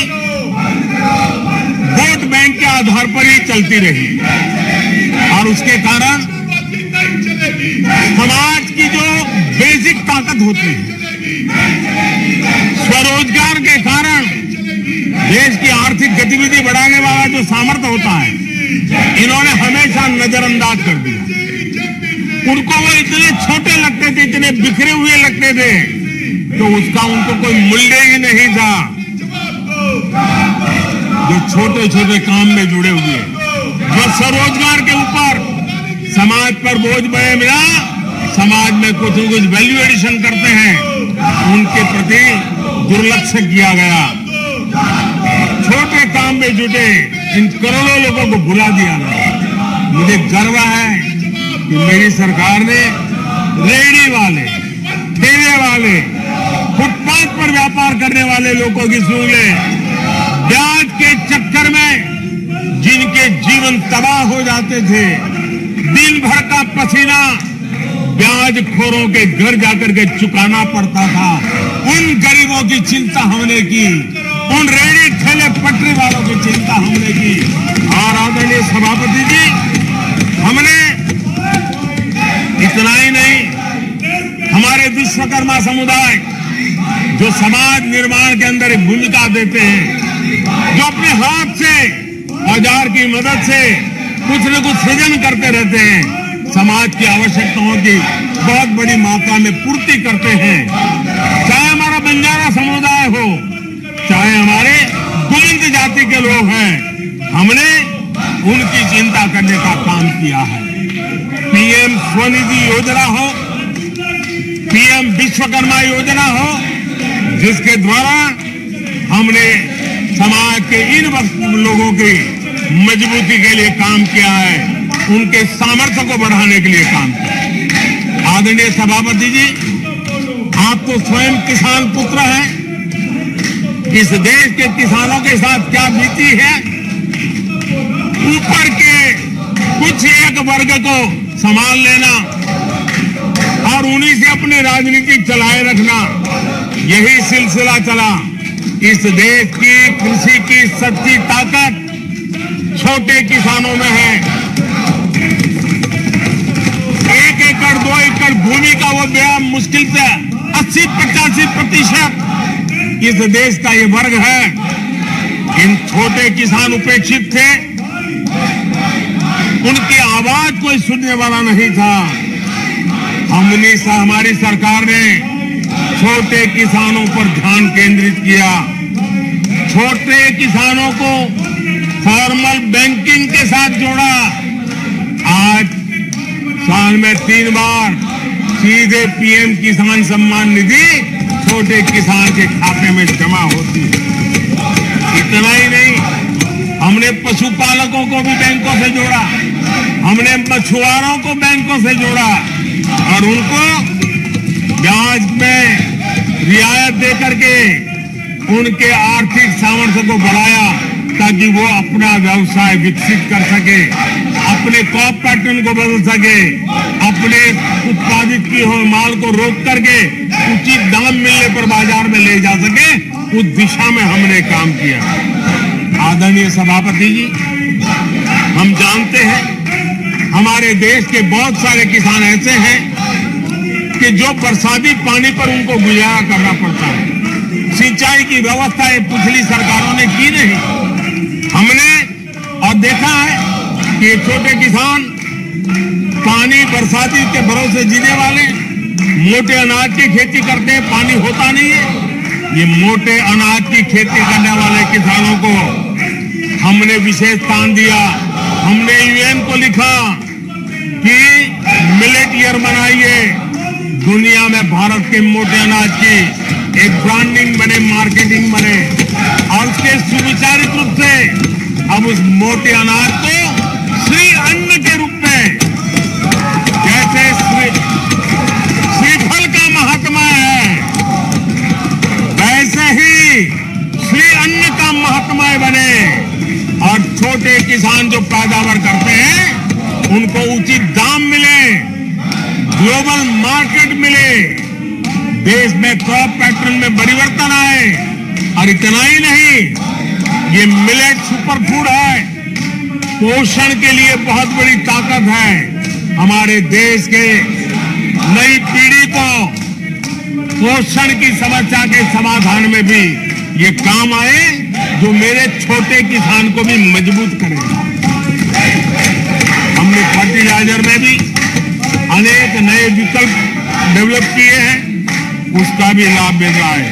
वोट बैंक के आधार पर ही चलती रही और उसके कारण समाज की जो बेसिक ताकत होती है, स्वरोजगार के कारण देश की आर्थिक गतिविधि बढ़ाने वाला जो सामर्थ्य होता है, इन्होंने हमेशा नजरअंदाज कर दिया। उनको वो इतने छोटे लगते थे, इतने बिखरे हुए लगते थे, तो उसका उनको कोई मूल्य ही नहीं था। जो छोटे छोटे काम में जुड़े हुए, जो स्वरोजगार के ऊपर समाज पर बोझ बने मिला, समाज में कुछ न कुछ वैल्यू एडिशन करते हैं, उनके प्रति दुर्लक्ष्य किया गया। छोटे काम में जुटे इन करोड़ों लोगों को भुला दिया गया। मुझे गर्व है कि मेरी सरकार ने रेहड़ी वाले, ठेले वाले, फुटपाथ पर व्यापार करने वाले लोगों की सुन ले, ब्याज के चक्कर में जिनके जीवन तबाह हो जाते थे, दिन भर का पसीना ब्याजखोरों के घर जाकर के चुकाना पड़ता था, उन गरीबों की चिंता हमने की, उन रेहड़ी ठेले पटरी वालों की चिंता हमने की। और आदरणीय सभापति जी, हमने इतना ही नहीं, हमारे विश्वकर्मा समुदाय जो समाज निर्माण के अंदर एक भूमिका देते हैं, जो अपने हाथ से औजार की मदद से कुछ न कुछ सृजन करते रहते हैं, समाज की आवश्यकताओं की बहुत बड़ी मात्रा में पूर्ति करते हैं। चाहे हमारा बंजारा समुदाय हो, चाहे हमारे गुमिंद जाति के लोग हैं, हमने उनकी चिंता करने का काम किया है। पीएम स्वनिधि योजना हो, पीएम विश्वकर्मा योजना हो, जिसके द्वारा हमने समाज के इन लोगों की मजबूती के लिए काम किया है, उनके सामर्थ्य को बढ़ाने के लिए काम किया। आदरणीय सभापति जी, आप तो स्वयं किसान पुत्र हैं। इस देश के किसानों के साथ क्या बीती है, ऊपर के कुछ एक वर्ग को संभाल लेना और उन्हीं से अपनी राजनीति चलाए रखना, यही सिलसिला चला। इस देश की कृषि की सच्ची ताकत छोटे किसानों में है। 1 एकड़ 2 एकड़ भूमि का वो बड़ा मुश्किल से 80-85% इस देश का ये वर्ग है। इन छोटे किसान उपेक्षित थे, उनकी आवाज कोई सुनने वाला नहीं था। हमारी सरकार ने छोटे किसानों पर ध्यान केंद्रित किया, छोटे किसानों को फॉर्मल बैंकिंग के साथ जोड़ा। आज साल में 3 बार सीधे पीएम किसान सम्मान निधि छोटे किसान के खाते में जमा होती है। इतना ही नहीं, हमने पशुपालकों को भी बैंकों से जोड़ा, हमने मछुआरों को बैंकों से जोड़ा और उनको ब्याज में रियायत दे करके उनके आर्थिक सामर्थ्य को बढ़ाया, ताकि वो अपना व्यवसाय विकसित कर सके, अपने क्रॉप पैटर्न को बदल सके, अपने उत्पादित किए हुए माल को रोक करके उचित दाम मिलने पर बाजार में ले जा सके, उस दिशा में हमने काम किया। आदरणीय सभापति जी, हम जानते हैं हमारे देश के बहुत सारे किसान ऐसे हैं कि जो बरसाती पानी पर उनको गुजारा करना पड़ता है। सिंचाई की व्यवस्था ये पिछली सरकारों ने की नहीं। हमने और देखा है कि छोटे किसान पानी बरसाती के भरोसे जीने वाले मोटे अनाज की खेती करते हैं, पानी होता नहीं है। ये मोटे अनाज की खेती करने वाले किसानों को हमने विशेष स्थान दिया। हमने यूएन को लिखा कि मिलेट ईयर मनाइए, दुनिया में भारत के मोटे अनाज की एक ब्रांडिंग बने, मार्केटिंग बने, और उसके सुविचारित रूप से अब उस मोटे अनाज को श्री अन्न के रूप में, जैसे श्रीफल का महात्मा है, वैसे ही श्री अन्न का महात्मा बने और छोटे किसान जो पैदावार करते हैं उनको उचित दाम मिले, ग्लोबल मार्केट मिले, देश में क्रॉप पैटर्न में परिवर्तन आए। और इतना ही नहीं, ये मिलेट सुपर फूड है, पोषण के लिए बहुत बड़ी ताकत है। हमारे देश के नई पीढ़ी को पोषण की समस्या के समाधान में भी ये काम आए, जो मेरे छोटे किसान को भी मजबूत करे। हमने फर्टिलाइजर में भी अनेक नए विकल्प डेवलप किए हैं, उसका भी लाभ मिल रहा है।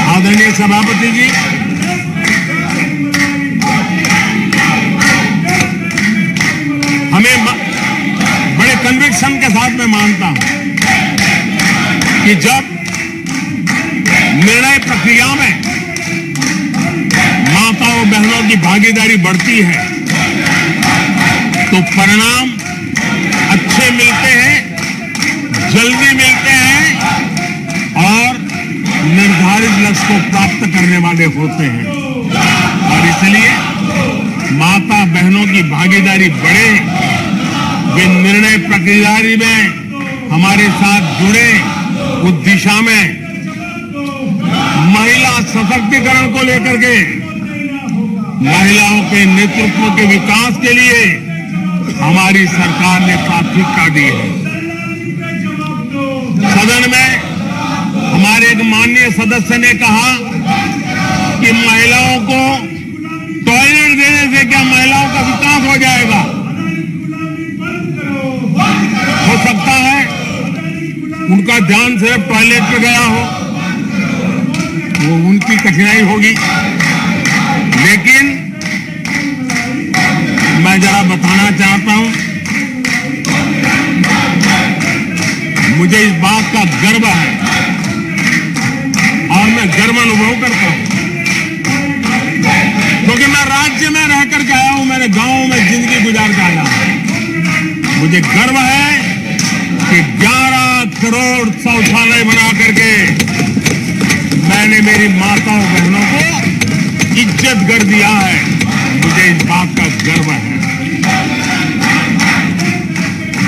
आदरणीय सभापति जी, हमें बड़े कन्विक्शन के साथ मैं मानता हूं कि जब निर्णय प्रक्रिया में माताओं बहनों की भागीदारी बढ़ती है तो परिणाम अच्छे मिलते हैं, जल्दी मिलते हैं और निर्धारित लक्ष्य को प्राप्त करने वाले होते हैं। और इसलिए माता बहनों की भागीदारी बढ़े, वे निर्णय प्रक्रिया में हमारे साथ जुड़े, उस दिशा में महिला सशक्तिकरण को लेकर के, महिलाओं के नेतृत्व के विकास के लिए हमारी सरकार ने प्राथमिकता दी है। सदन में हमारे एक माननीय सदस्य ने कहा कि महिलाओं को टॉयलेट देने से क्या महिलाओं का विकास हो जाएगा? हो सकता है उनका ध्यान सिर्फ टॉयलेट पे गया हो, वो उनकी कठिनाई होगी, लेकिन मैं जरा बताना चाहता हूं, मुझे इस बात का गर्व है और मैं गर्व अनुभव करता हूं, क्योंकि मैं राज्य में रह करके आया हूं, मैंने गांव में जिंदगी गुजार के आया हूं। मुझे गर्व है कि 11 करोड़ शौचालय बना करके मैंने मेरी माताओं बहनों को इज्जत कर दिया है। मुझे इस बात का गर्व है।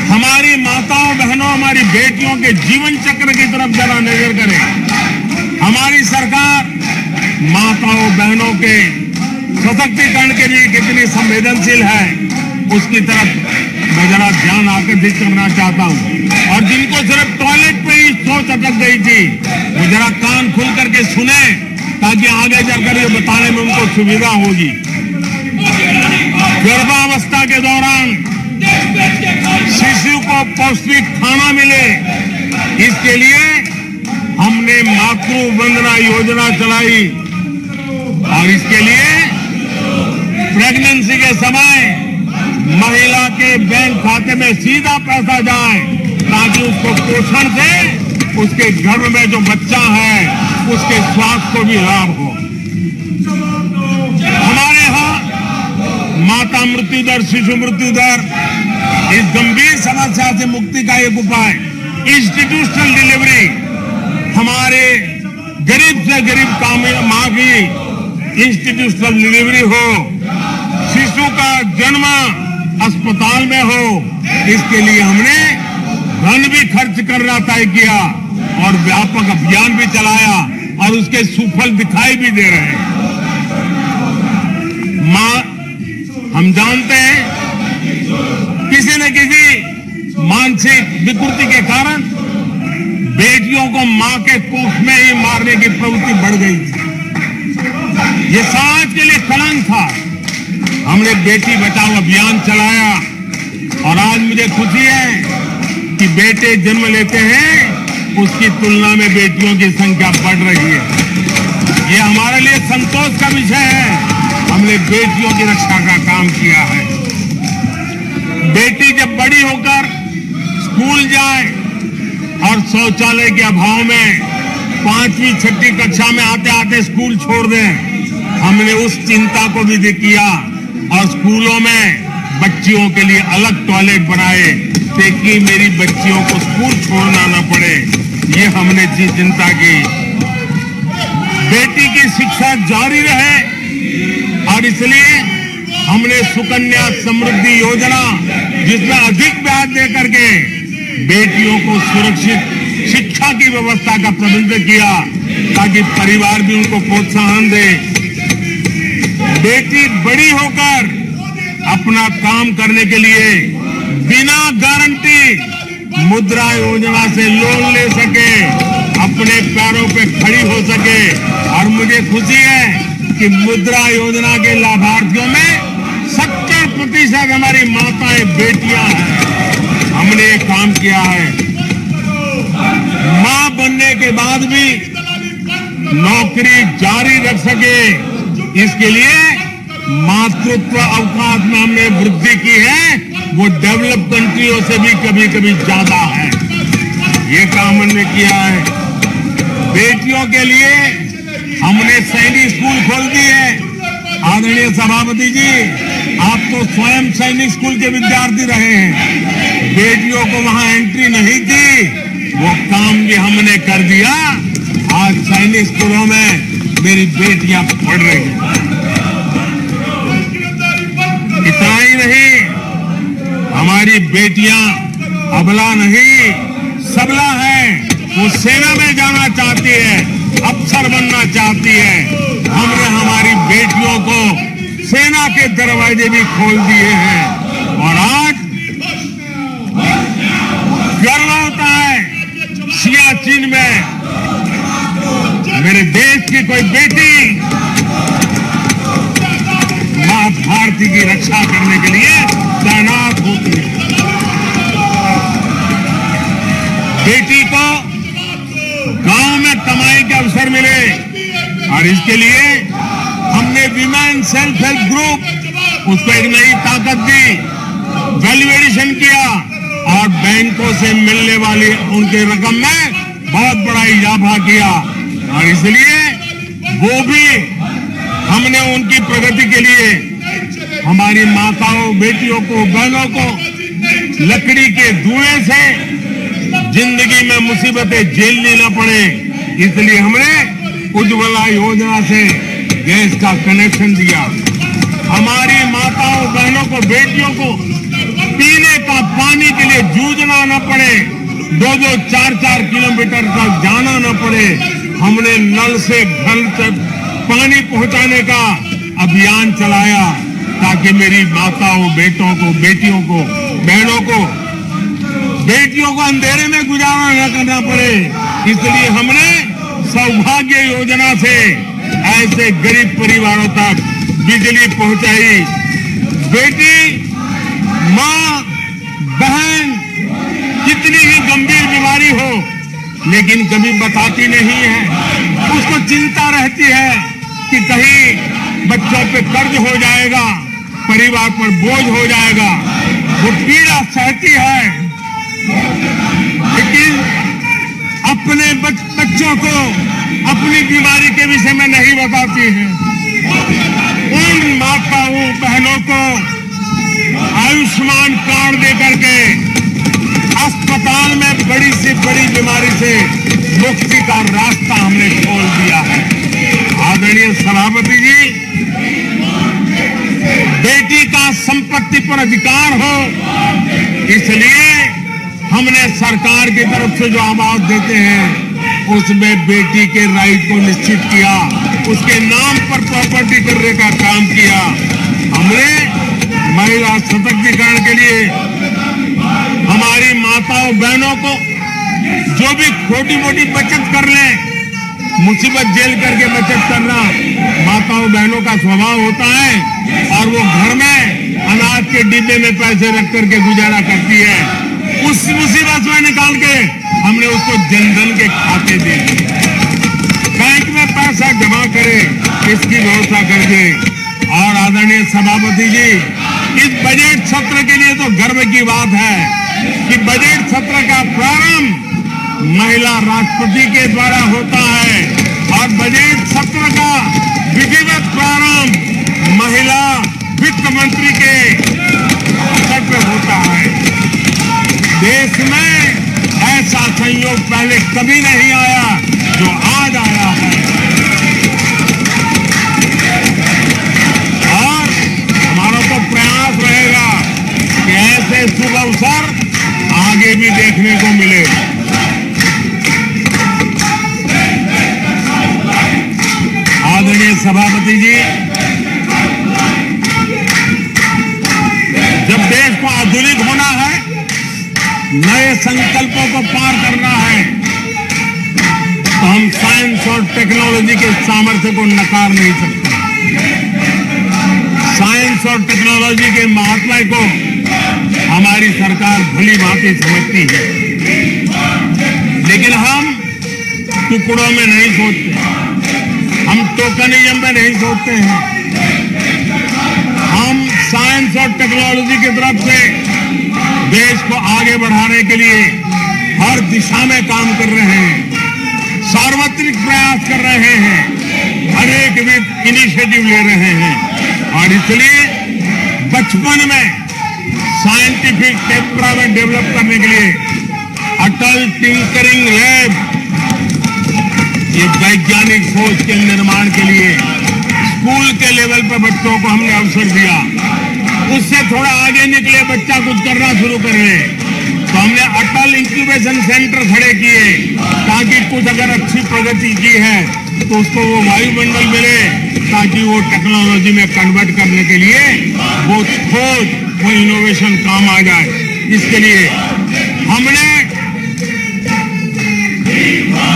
हमारी माताओं बहनों, हमारी बेटियों के जीवन चक्र की तरफ जरा नजर करें। हमारी सरकार माताओं बहनों के सशक्तिकरण के लिए कितनी संवेदनशील है, उसकी तरफ मैं जरा ध्यान आकर्षित करना चाहता हूं। और जिनको सिर्फ टॉयलेट पे ही सोच अटक गई थी, वो जरा कान खुल करके सुने, ताकि आगे जाकर ये बताने में उनको सुविधा होगी। गर्भावस्था के दौरान शिशु को पौष्टिक खाना मिले, इसके लिए हमने मातृ वंदना योजना चलाई। और इसके लिए प्रेगनेंसी के समय महिला के बैंक खाते में सीधा पैसा जाए, ताकि उसको पोषण से उसके गर्भ में जो बच्चा है उसके स्वास्थ्य को भी लाभ हो। हमारे यहाँ माता मृत्यु दर, शिशु मृत्यु दर, इस गंभीर समस्या से मुक्ति का एक उपाय इंस्टीट्यूशनल डिलीवरी। हमारे गरीब से गरीब मां की इंस्टीट्यूशनल डिलीवरी हो, शिशु का जन्म अस्पताल में हो, इसके लिए हमने धन भी खर्च करना तय किया और व्यापक अभियान भी चलाया और उसके सुफल दिखाई भी दे रहे हैं। हम जानते हैं किसी न किसी मानसिक विकृति के कारण बेटियों को मां के कोख में ही मारने की प्रवृत्ति बढ़ गई थी। ये समाज के लिए कलंक था। हमने बेटी बचाओ अभियान चलाया और आज मुझे खुशी है कि बेटे जन्म लेते हैं, उसकी तुलना में बेटियों की संख्या बढ़ रही है। ये हमारे लिए संतोष का विषय है। हमने बेटियों की रक्षा का काम किया है। बेटी जब बड़ी होकर स्कूल जाए और शौचालय के अभाव में 5वीं 6ठी कक्षा में आते आते स्कूल छोड़ दें, हमने उस चिंता को भी किया और स्कूलों में बच्चियों के लिए अलग टॉयलेट बनाए ताकि मेरी बच्चियों को स्कूल छोड़ना न पड़े। ये हमने चिंता की। बेटी की शिक्षा जारी रहे और इसलिए हमने सुकन्या समृद्धि योजना, जिसमें अधिक ब्याज दे करके बेटियों को सुरक्षित शिक्षा की व्यवस्था का प्रबंध किया ताकि परिवार भी उनको प्रोत्साहन दे। बेटी बड़ी होकर अपना काम करने के लिए बिना गारंटी मुद्रा योजना से लोन ले सके, अपने पैरों पे खड़ी हो सके। और मुझे खुशी है कि मुद्रा योजना के लाभार्थियों में 70% हमारी माताएं बेटियां हैं। हमने ये काम किया है। मां बनने के बाद भी नौकरी जारी रख सके, इसके लिए मातृत्व अवकाश में हमने वृद्धि की है। वो डेवलप कंट्रियों से भी कभी कभी ज्यादा है। ये काम हमने किया है। बेटियों के लिए हमने सैनिक स्कूल खोल दिए। आदरणीय सभापति जी, आप तो स्वयं सैनिक स्कूल के विद्यार्थी रहे हैं। बेटियों को वहां एंट्री नहीं थी, वो काम भी हमने कर दिया। आज सैनिक स्कूलों में मेरी बेटियां पढ़ रही हैं। इतना ही नहीं, हमारी बेटियां अबला नहीं सबला है। वो सेना में जाना चाहती है, अफसर बनना चाहती है। हमने हमारी बेटियों को सेना के दरवाजे भी खोल दिए हैं। और आज गर्व होता है सियाचिन में मेरे देश की कोई बेटी मां भारती की रक्षा करने के लिए तैनात होती है। बेटी को गांव में कमाई के अवसर मिले और इसके लिए हमने विमेन सेल्फ हेल्प ग्रुप, उसको एक नई ताकत दी, वैल्यू एडिशन किया और बैंकों से मिलने वाली उनके रकम में बहुत बड़ा इजाफा किया। और इसलिए वो भी हमने उनकी प्रगति के लिए हमारी माताओं, बेटियों को, बहनों को लकड़ी के धुएं से जिंदगी में मुसीबतें झेलनी न पड़े, इसलिए हमने उज्ज्वला योजना से गैस का कनेक्शन दिया। हमारी माताओं, बहनों को, बेटियों को पीने का पानी के लिए जूझना न पड़े, 2-2, 4-4 किलोमीटर तक जाना न पड़े। हमने नल से घर तक पानी पहुंचाने का अभियान चलाया ताकि मेरी माताओं, बेटों को, बेटियों को, बहनों को, बेटियों को अंधेरे में गुजारा न करना पड़े। इसलिए हमने सौभाग्य योजना से ऐसे गरीब परिवारों तक बिजली पहुंचाई। बेटी, मां, बहन कितनी ही गंभीर बीमारी हो लेकिन कभी बताती नहीं है। उसको चिंता रहती है कि कहीं बच्चों पे कर्ज हो जाएगा, परिवार पर बोझ हो जाएगा। वो पीड़ा सहती है लेकिन अपने बच्चों को अपनी बीमारी के विषय में नहीं बताती है। उन माताओं, बहनों को आयुष्मान कार्ड दे करके अस्पताल में बड़ी से बड़ी बीमारी से मुक्ति का रास्ता हमने खोल दिया है। आदरणीय सभापति जी, बेटी का संपत्ति पर अधिकार हो, इसलिए हमने सरकार की तरफ से जो आवाज देते हैं उसमें बेटी के राइट को निश्चित किया, उसके नाम पर प्रॉपर्टी करने का काम किया। हमने महिला सशक्तिकरण के लिए हमारी माताओं, बहनों को जो भी छोटी मोटी बचत कर ले, मुसीबत झेल करके बचत करना माताओं, बहनों का स्वभाव होता है और वो घर में अनाज के डिब्बे में पैसे रख करके गुजारा करती है। उस मुसीबत में निकाल के हमने उसको जनधन के खाते दे दिए, बैंक में पैसा जमा करे, इसकी व्यवस्था कर दे। और आदरणीय सभापति जी, इस बजट सत्र के लिए तो गर्व की बात है कि बजट सत्र का प्रारंभ महिला राष्ट्रपति के द्वारा होता है और बजट सत्र का विधिवत प्रारंभ महिला वित्त मंत्री के स्तर पर होता है। देश में ऐसा संयोग पहले कभी नहीं आया जो आज आया है और हमारा तो प्रयास रहेगा कि ऐसे शुभ अवसर आगे भी देखने को मिले। आदरणीय सभापति जी, जब देश को आधुनिक होना है, नए संकल्पों को पार करना है, तो हम साइंस और टेक्नोलॉजी के सामर्थ्य को नकार नहीं सकते। साइंस और टेक्नोलॉजी के महात्मा को हमारी सरकार भली भांति समझती है, लेकिन हम टुकड़ों में नहीं सोचते, हम टोकनिज्म में नहीं सोचते हैं। हम साइंस और टेक्नोलॉजी की तरफ से देश को आगे बढ़ाने के लिए हर दिशा में काम कर रहे हैं, सार्वत्रिक प्रयास कर रहे हैं, अनेक इनिशिएटिव ले रहे हैं और इसलिए बचपन में साइंटिफिक टेम्परामेंट डेवलप करने के लिए अटल टिंकरिंग लैब, ये वैज्ञानिक सोच के निर्माण के लिए स्कूल के लेवल पर बच्चों को हमने अवसर दिया। उससे थोड़ा आगे निकले, बच्चा कुछ करना शुरू कर ले, तो हमने अटल इंक्यूबेशन सेंटर खड़े किए ताकि कुछ अगर अच्छी प्रगति की है तो उसको वो वायुमंडल मिले, ताकि वो टेक्नोलॉजी में कन्वर्ट करने के लिए वो खोज, वो इनोवेशन काम आ जाए। इसके लिए हमने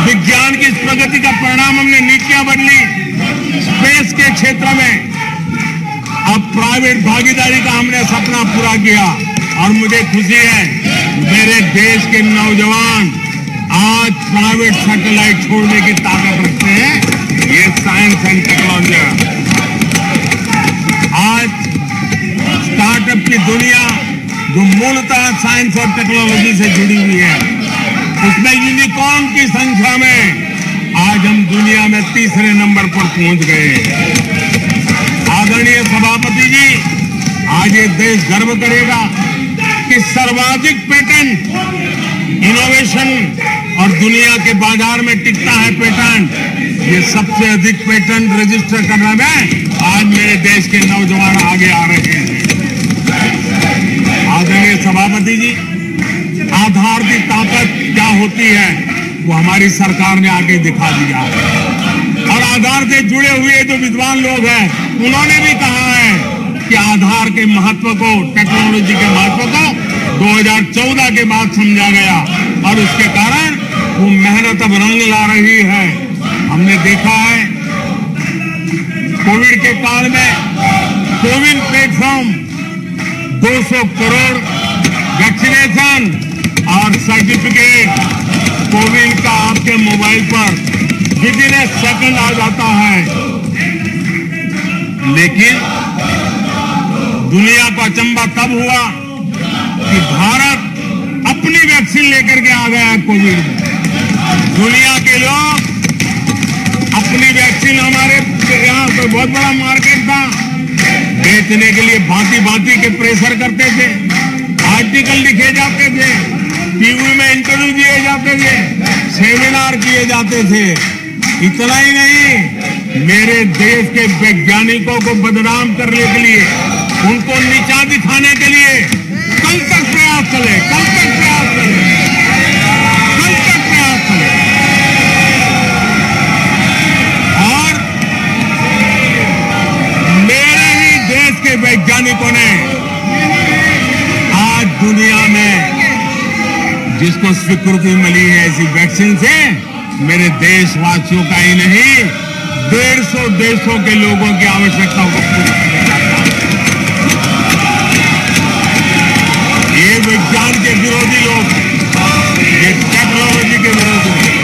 विज्ञान की इस प्रगति का परिणाम, हमने नीतियां बदली। स्पेस के क्षेत्र में अब प्राइवेट भागीदारी का हमने सपना पूरा किया और मुझे खुशी है मेरे देश के नौजवान आज प्राइवेट सैटेलाइट छोड़ने की ताकत रखते हैं। ये साइंस एंड टेक्नोलॉजी, आज स्टार्टअप की दुनिया जो मूलतः साइंस और टेक्नोलॉजी से जुड़ी हुई है, उसमें यूनिकॉर्न की संख्या में आज हम दुनिया में तीसरे नंबर पर पहुंच गए। आदरणीय सभापति जी, आज ये देश गर्व करेगा कि सर्वाधिक पेटेंट इनोवेशन और दुनिया के बाजार में टिकता है पेटेंट, ये सबसे अधिक पेटेंट रजिस्टर करने में आज मेरे देश के नौजवान आगे आ रहे हैं। आदरणीय सभापति जी, आधार की ताकत क्या होती है वो हमारी सरकार ने आगे दिखा दिया है और आधार से जुड़े हुए जो विद्वान लोग हैं उन्होंने भी कहा है कि आधार के महत्व को, टेक्नोलॉजी के महत्व को 2014 के बाद समझा गया और उसके कारण वो मेहनत अब रंग ला रही है। हमने देखा है कोविड के काल में कोविन प्लेटफॉर्म 200 करोड़ वैक्सीनेशन और सर्टिफिकेट कोविन का आपके मोबाइल पर विद इन ए सेकंड आ जाता है, लेकिन दुनिया को अचंभा तब हुआ कि भारत अपनी वैक्सीन लेकर के आ गया है कोविड में। दुनिया के लोग अपनी वैक्सीन, हमारे यहाँ पे बहुत बड़ा मार्केट था, बेचने के लिए भांति भांति के प्रेशर करते थे, आर्टिकल लिखे जाते थे, टीवी में इंटरव्यू दिए जाते थे, सेमिनार किए जाते थे। इतना ही नहीं, मेरे देश के वैज्ञानिकों को बदनाम करने के लिए, उनको नीचा दिखाने के लिए कल तक प्रयास चले, कल तक प्रयास चले, कल तक प्रयास चले। और मेरे ही देश के वैज्ञानिकों ने आज दुनिया में जिसको स्वीकृति मिली है ऐसी वैक्सीन से, मेरे देशवासियों का ही नहीं 150 देशों के लोगों की आवश्यकताओं को पूरा किया जाता है। ये विज्ञान के विरोधी लोग, ये टेक्नोलॉजी के विरोधी लोग,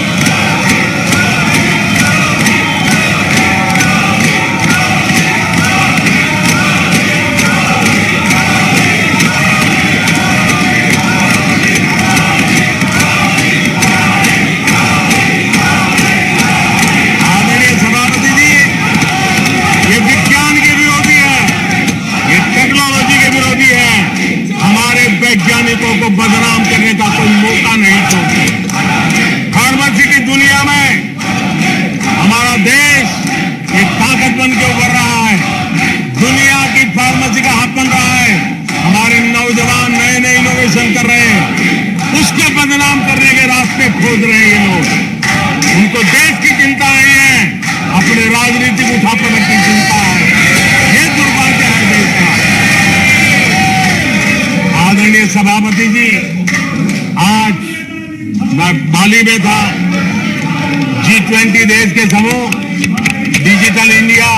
दिल्ली में था, G20 देश के समूह डिजिटल इंडिया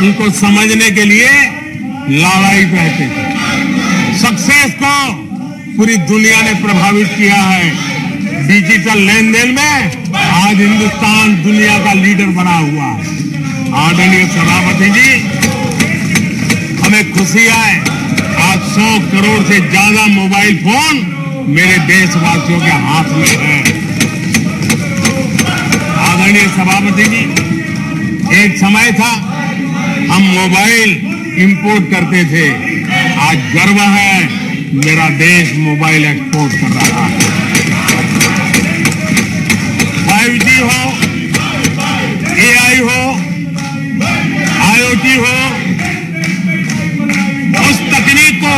इनको समझने के लिए लड़ाई रहते थे। सक्सेस को पूरी दुनिया ने प्रभावित किया है। डिजिटल लेन देन में आज हिंदुस्तान दुनिया का लीडर बना हुआ है। आदरणीय सभापति जी, हमें खुशी है आज 100 करोड़ से ज्यादा मोबाइल फोन मेरे देशवासियों के हाथ में है। आदरणीय सभापति जी, एक समय था हम मोबाइल इंपोर्ट करते थे, आज गर्व है मेरा देश मोबाइल एक्सपोर्ट कर रहा है। 5G हो, AI हो, IoT हो, उस तकनीक को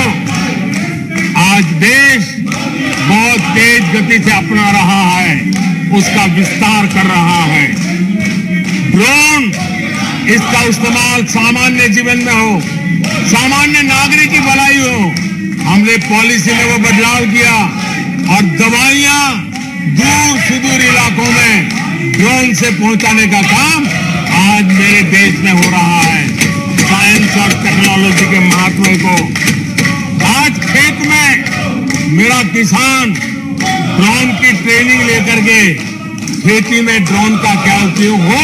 आज देश बहुत तेज गति से अपना रहा है, उसका विस्तार कर रहा है। ड्रोन, इसका इस्तेमाल सामान्य जीवन में हो, सामान्य नागरिक की भलाई हो, हमने पॉलिसी में वो बदलाव किया और दवाइयां दूर सुदूर इलाकों में ड्रोन से पहुंचाने का काम आज मेरे देश में हो रहा है। साइंस और टेक्नोलॉजी के महत्व को आज खेत में मेरा किसान ड्रोन की ट्रेनिंग लेकर के खेती में ड्रोन का क्या उपयोग हो,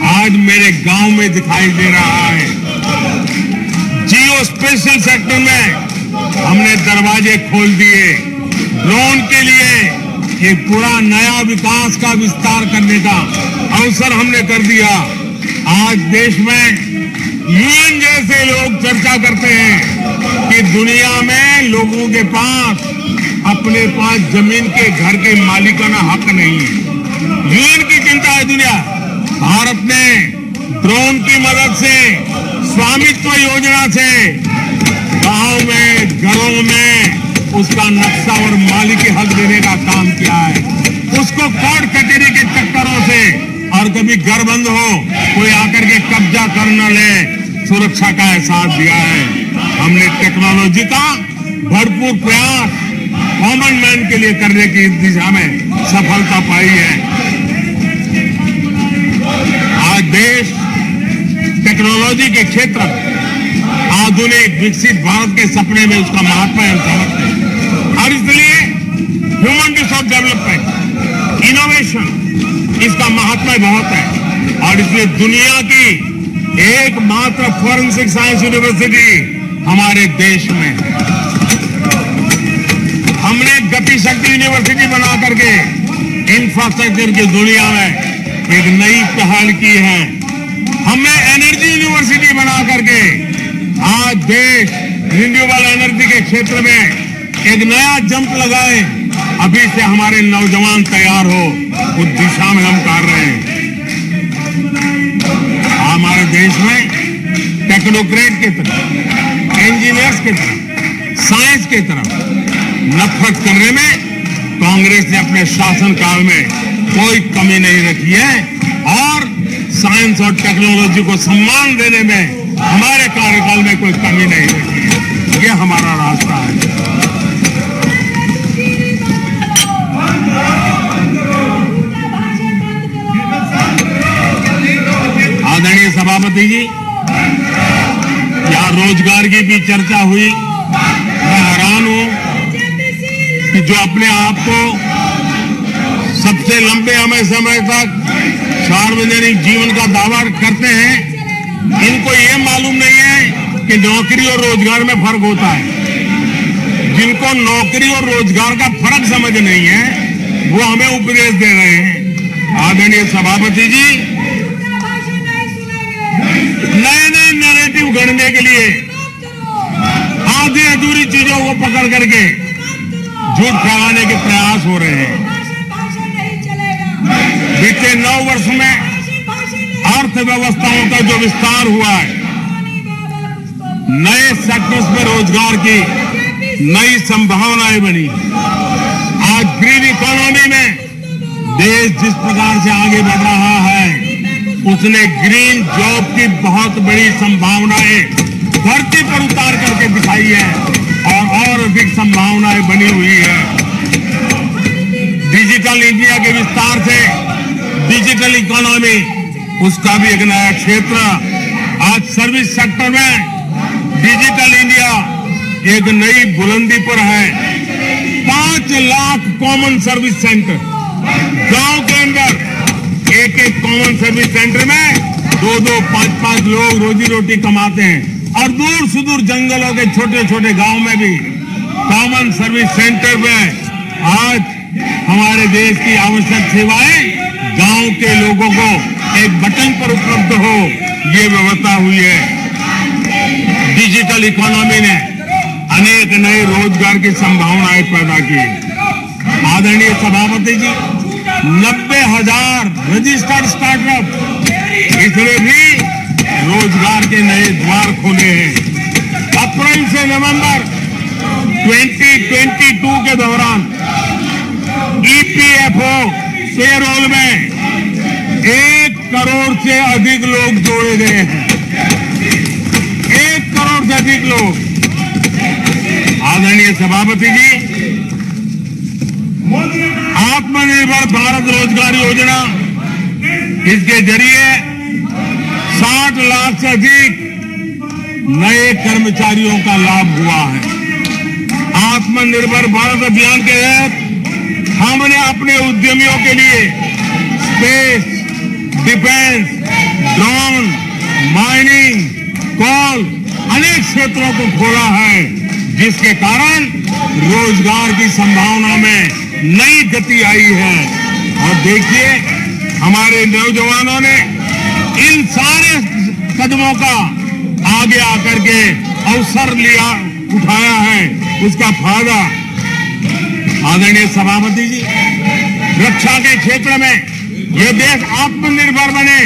आज मेरे गांव में दिखाई दे रहा है। जियो स्पेशल सेक्टर में हमने दरवाजे खोल दिए। ड्रोन के लिए एक पूरा नया विकास का विस्तार करने का अवसर हमने कर दिया। आज देश में यूएन जैसे लोग चर्चा करते हैं कि दुनिया में लोगों के पास अपने पास जमीन के घर के मालिकाना हक नहीं है। यूएन की चिंता है दुनिया। भारत ने ड्रोन की मदद से, स्वामित्व योजना से गांव में, घरों में उसका नक्शा और मालिकी हक देने का काम किया है। उसको कोर्ट कचहरी के चक्करों से और कभी घर बंद हो, कोई आकर के कब्जा कर न ले, सुरक्षा का एहसास दिया है। हमने टेक्नोलॉजी का भरपूर प्रयास कॉमन मैन के लिए करने की दिशा में सफलता पाई है। आज देश टेक्नोलॉजी के क्षेत्र में आधुनिक विकसित भारत के सपने में उसका महत्व है, समझते हैं। और इसलिए ह्यूमन रिसोर्स डेवलपमेंट, इनोवेशन, इसका महत्व बहुत है। और इसलिए दुनिया की एकमात्र फॉरेंसिक साइंस यूनिवर्सिटी हमारे देश में है। हमने गति शक्ति यूनिवर्सिटी बना करके इंफ्रास्ट्रक्चर की दुनिया में एक नई पहल की है। हमने एनर्जी यूनिवर्सिटी बना करके आज देश रिन्यूएबल एनर्जी के क्षेत्र में एक नया जंप लगाए। अभी से हमारे नौजवान तैयार हो, उस दिशा में हम कर रहे हैं। हमारे देश में टेक्नोक्रेट की तरफ, इंजीनियर्स की तरफ, साइंस की तरफ नफरत करने में कांग्रेस ने अपने शासनकाल में कोई कमी नहीं रखी है और साइंस और टेक्नोलॉजी को सम्मान देने में हमारे कार्यकाल में कोई कमी नहीं रखी है। ये हमारा रास्ता है। आदरणीय सभापति जी, यहाँ रोजगार की भी चर्चा हुई। मैं हैरान हूं कि जो अपने आप को सबसे लंबे समय तक सार्वजनिक जीवन का दावा करते हैं, इनको ये मालूम नहीं है कि नौकरी और रोजगार में फर्क होता है। जिनको नौकरी और रोजगार का फर्क समझ नहीं है, वो हमें उपदेश दे रहे हैं। आदरणीय सभापति जी, नए नए नैरेटिव गढ़ने के लिए आधी अधूरी चीजों को पकड़ करके झूठ फैलाने के प्रयास हो रहे हैं। बीते 9 वर्ष में अर्थव्यवस्थाओं का जो विस्तार हुआ है, नए सेक्टर्स में रोजगार की नई संभावनाएं बनी। आज ग्रीन इकोनॉमी में देश जिस प्रकार से आगे बढ़ रहा है, उसने ग्रीन जॉब की बहुत बड़ी संभावनाएं धरती पर उतार करके दिखाई है और अधिक संभावनाएं बनी हुई है। डिजिटल इंडिया के विस्तार से डिजिटल इकोनॉमी, उसका भी एक नया क्षेत्र। आज सर्विस सेक्टर में डिजिटल इंडिया एक नई बुलंदी पर है। 5 लाख कॉमन सर्विस सेंटर, गांव के अंदर एक एक कॉमन सर्विस सेंटर में 2-2, 5-5 लोग रोजी रोटी कमाते हैं। और दूर सुदूर जंगलों के छोटे छोटे गांव में भी कॉमन सर्विस सेंटर में आज हमारे देश की आवश्यक सेवाएं गांव के लोगों को एक बटन पर उपलब्ध हो, ये व्यवस्था हुई है। डिजिटल इकोनॉमी ने अनेक नए रोजगार की संभावनाएं पैदा की। आदरणीय सभापति जी, 90,000 रजिस्टर्ड स्टार्टअप, इसने भी रोजगार के नए द्वार खोले हैं। अप्रैल से नवंबर 2022 के दौरान ईपीएफओ पेरोल में 1 करोड़ से अधिक लोग जोड़े गए हैं। 1 करोड़ से अधिक लोग। आदरणीय सभापति जी, आत्मनिर्भर भारत रोजगार योजना, इसके जरिए 60 लाख से अधिक नए कर्मचारियों का लाभ हुआ है। आत्मनिर्भर भारत अभियान के तहत हमने अपने उद्यमियों के लिए स्पेस, डिफेंस, ड्रोन, माइनिंग, कोल अनेक क्षेत्रों को खोला है, जिसके कारण रोजगार की संभावना में नई गति आई है। और देखिए, हमारे नौजवानों ने इन सारे कदमों का आगे आकर के अवसर लिया, उठाया है, उसका फायदा। आदरणीय सभापति जी, रक्षा के क्षेत्र में यह देश आत्मनिर्भर बने,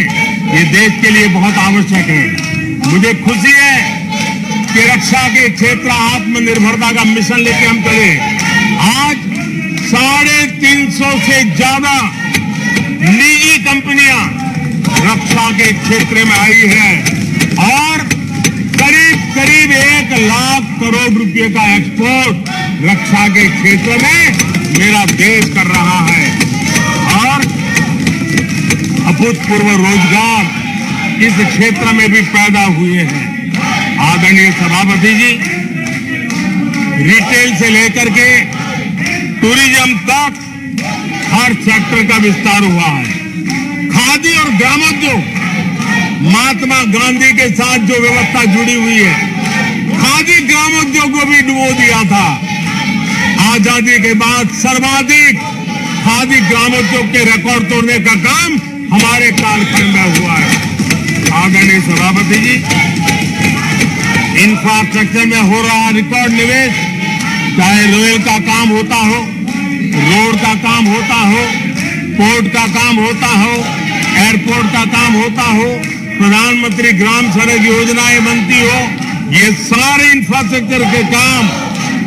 ये देश के लिए बहुत आवश्यक है। मुझे खुशी है कि रक्षा के क्षेत्र आत्मनिर्भरता का मिशन लेके हम चले। आज 350 से ज्यादा निजी कंपनियां रक्षा के क्षेत्र में आई है और करीब करीब 1 लाख करोड़ रुपए का एक्सपोर्ट रक्षा के क्षेत्र में मेरा देश कर रहा है। और अभूतपूर्व रोजगार इस क्षेत्र में भी पैदा हुए हैं। आदरणीय सभापति जी, रिटेल से लेकर के टूरिज्म तक हर सेक्टर का विस्तार हुआ है। खादी और ग्रामोद्योग, महात्मा गांधी के साथ जो व्यवस्था जुड़ी हुई है, खादी ग्रामोद्योग को भी डुबो दिया था। आजादी के बाद सर्वाधिक खादी ग्रामोद्योग के रिकॉर्ड तोड़ने का काम हमारे कालखंड में हुआ है। आदरणीय सभापति जी, इंफ्रास्ट्रक्चर में हो रहा रिकॉर्ड निवेश, चाहे रेल का काम होता हो, रोड का काम होता हो, पोर्ट का काम होता हो, एयरपोर्ट का काम होता हो, प्रधानमंत्री ग्राम सड़क योजनाएं बनती हो, ये सारे इंफ्रास्ट्रक्चर के काम,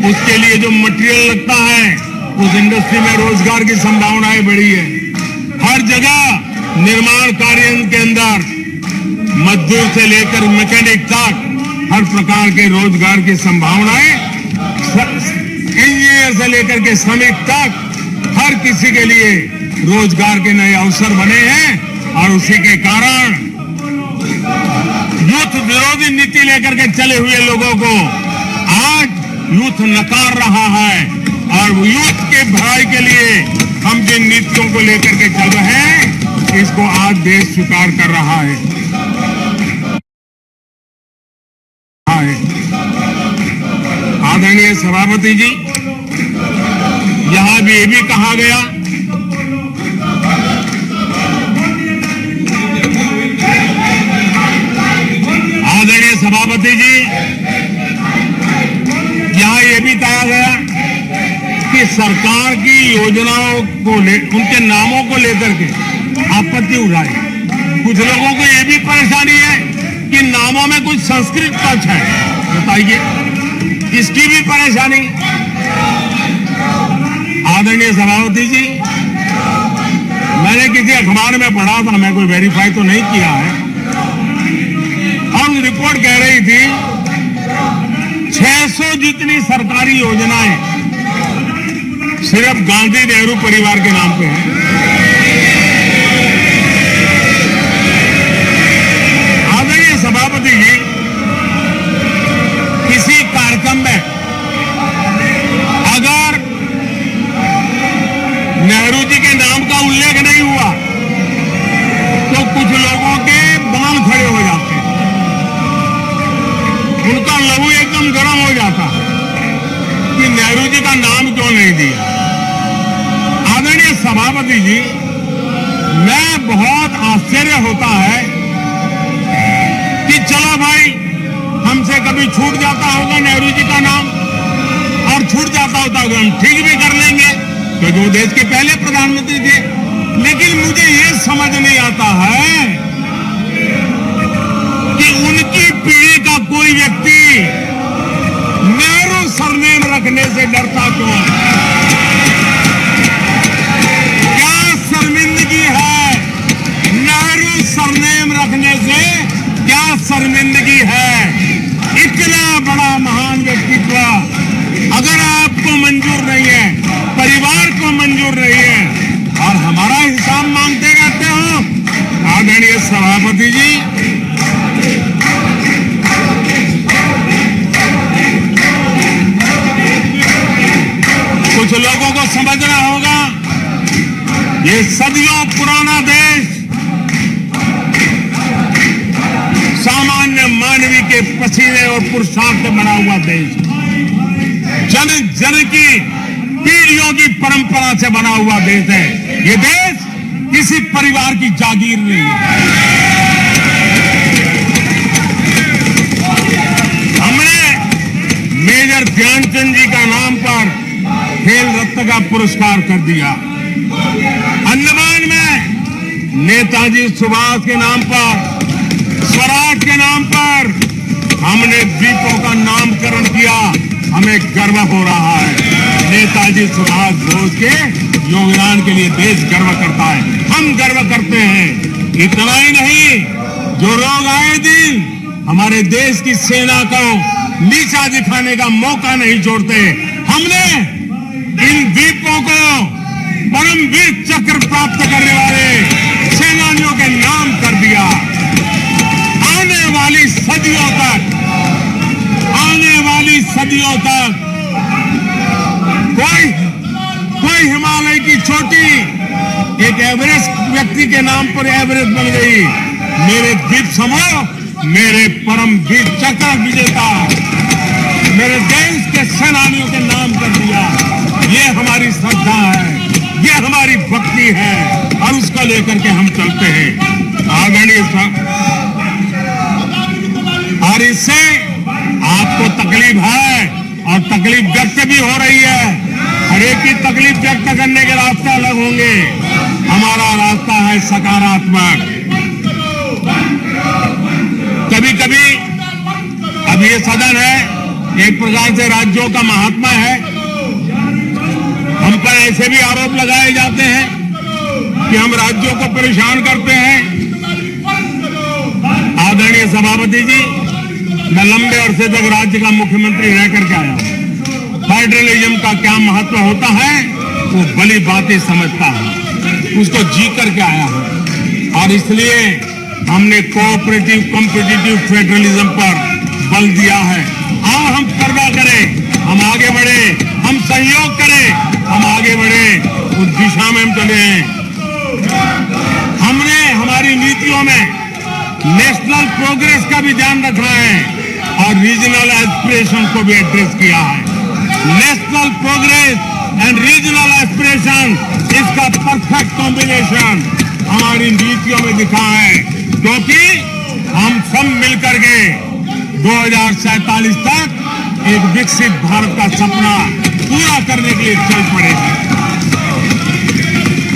उसके लिए जो मटेरियल लगता है, उस इंडस्ट्री में रोजगार की संभावनाएं बढ़ी है। हर जगह निर्माण कार्य के अंदर मजदूर से लेकर मैकेनिक तक हर प्रकार के रोजगार की संभावनाएं, इंजीनियर से लेकर के श्रमिक तक हर किसी के लिए रोजगार के नए अवसर बने हैं। और उसी के कारण यूथ विरोधी नीति लेकर के चले हुए लोगों को आज यूथ नकार रहा है। और यूथ के भलाई के लिए हम जिन नीतियों को लेकर के चल रहे हैं, इसको आज देश स्वीकार कर रहा है। आदरणीय सभापति जी, यहां भी ये भी कहा गया आदरणीय सभापति जी, यहां ये भी कहा गया कि सरकार की योजनाओं को उनके नामों को लेकर के आपत्ति उठाई। कुछ लोगों को ये भी परेशानी है कि नामों में कुछ संस्कृत टच है। बताइए, इसकी भी परेशानी। आदरणीय सभापति जी, मैंने किसी अखबार में पढ़ा था, मैं कोई वेरीफाई तो नहीं किया है, और रिपोर्ट कह रही थी 600 जितनी सरकारी योजनाएं सिर्फ गांधी नेहरू परिवार के नाम पे है। आदरणीय सभापति जी, किसी कार्यक्रम में अगर नेहरू जी के नाम का उल्लेख नहीं हुआ तो कुछ लोगों के बाल खड़े हो जाते हैं, उनका लहू एकदम गर्म हो जाता है कि नेहरू जी का नाम क्यों नहीं दिया। आदरणीय सभापति जी, मैं बहुत आश्चर्य होता है कि चलो भाई, हमसे कभी छूट जाता होगा नेहरू जी का नाम, और छूट जाता होता होगा हम ठीक भी कर लेंगे क्योंकि वो देश के पहले प्रधानमंत्री थे। लेकिन मुझे ये समझ नहीं आता है कि उनकी पीढ़ी का कोई व्यक्ति नेहरू सरनेम रखने से डरता क्यों है? क्या शर्मिंदगी है नेहरू सरनेम रखने से? क्या शर्मिंदगी है? इतना बड़ा महान व्यक्तित्व अगर आपको मंजूर नहीं है, परिवार को मंजूर नहीं है, और हमारा हिसाब मांगते रहते हो। आदरणीय सभापति जी, कुछ लोगों को समझना होगा, ये सदियों पुराना देश सामान्य मानवी के पसीने और पुरुषार्थ से बना हुआ देश, जन जन की पीढ़ियों की परंपरा से बना हुआ देश है। ये देश किसी परिवार की जागीर नहीं है। हमने मेजर ध्यानचंद जी का नाम पर खेल रत्न का पुरस्कार कर दिया। अंडमान में नेताजी सुभाष के नाम पर, स्वराज के नाम पर हमने द्वीपों का नामकरण किया। हमें गर्व हो रहा है। नेताजी सुभाष बोस के योगदान के लिए देश गर्व करता है, हम गर्व करते हैं। इतना ही नहीं, जो लोग आए दिन हमारे देश की सेना को नीचा दिखाने का मौका नहीं छोड़ते, हमने इन द्वीपों को परमवीर चक्र प्राप्त करने वाले सेनानियों के नाम कर दिया। आने वाली सदियों तक कोई हिमालय की चोटी एक एवरेस्ट व्यक्ति के नाम पर एवरेस्ट बन गई। मेरे द्वीप समूह मेरे परम वीर चक्र विजेता मेरे देश के सेनानियों के नाम कर दिया। ये हमारी श्रद्धा है, ये हमारी भक्ति है, और उसको लेकर के हम चलते हैं। आदरणीय और इससे आपको तकलीफ है और तकलीफ व्यक्त भी हो रही है। हर एक की तकलीफ व्यक्त करने के रास्ते अलग होंगे। हमारा रास्ता है सकारात्मक। कभी कभी अब ये सदन है, एक प्रकार से राज्यों का महात्मा है। हम पर ऐसे भी आरोप लगाए जाते हैं कि हम राज्यों को परेशान करते हैं। आदरणीय सभापति जी, मैं लंबे अरसे तक राज्य का मुख्यमंत्री रह करके आया हूं। फेडरलिज्म का क्या महत्व होता है वो भली बातें समझता है, उसको जी करके आया हूं। और इसलिए हमने कोऑपरेटिव कॉम्पिटिटिव फेडरलिज्म पर बल दिया है। आओ हम पर्दा करें, हम आगे बढ़े, हम सहयोग करें, हम आगे बढ़े, उस दिशा में हम चले हैं। हमने हमारी नीतियों में नेशनल प्रोग्रेस का भी ध्यान रखना है और रीजनल एस्पिरेशन को भी एड्रेस किया है। National progress and regional aspiration, इसका परफेक्ट कॉम्बिनेशन हमारी नीतियों में दिखा है, क्योंकि हम सब मिलकर के 2047 तक एक विकसित भारत का सपना पूरा करने के लिए चल पड़े हैं।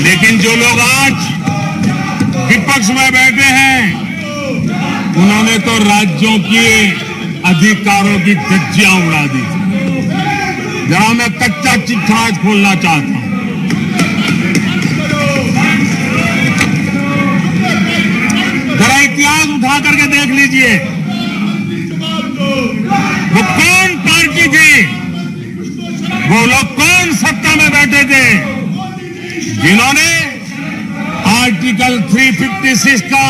लेकिन जो लोग आज विपक्ष में बैठे हैं, उन्होंने तो राज्यों के अधिकारों की धज्जियां उड़ा दी। जरा मैं कच्चा चिट्ठा आज खोलना चाहता हूं। जरा इतिहास उठा करके देख लीजिए, वो कौन पार्टी थी, वो लोग कौन सत्ता में बैठे थे। जिन्होंने आर्टिकल 356 का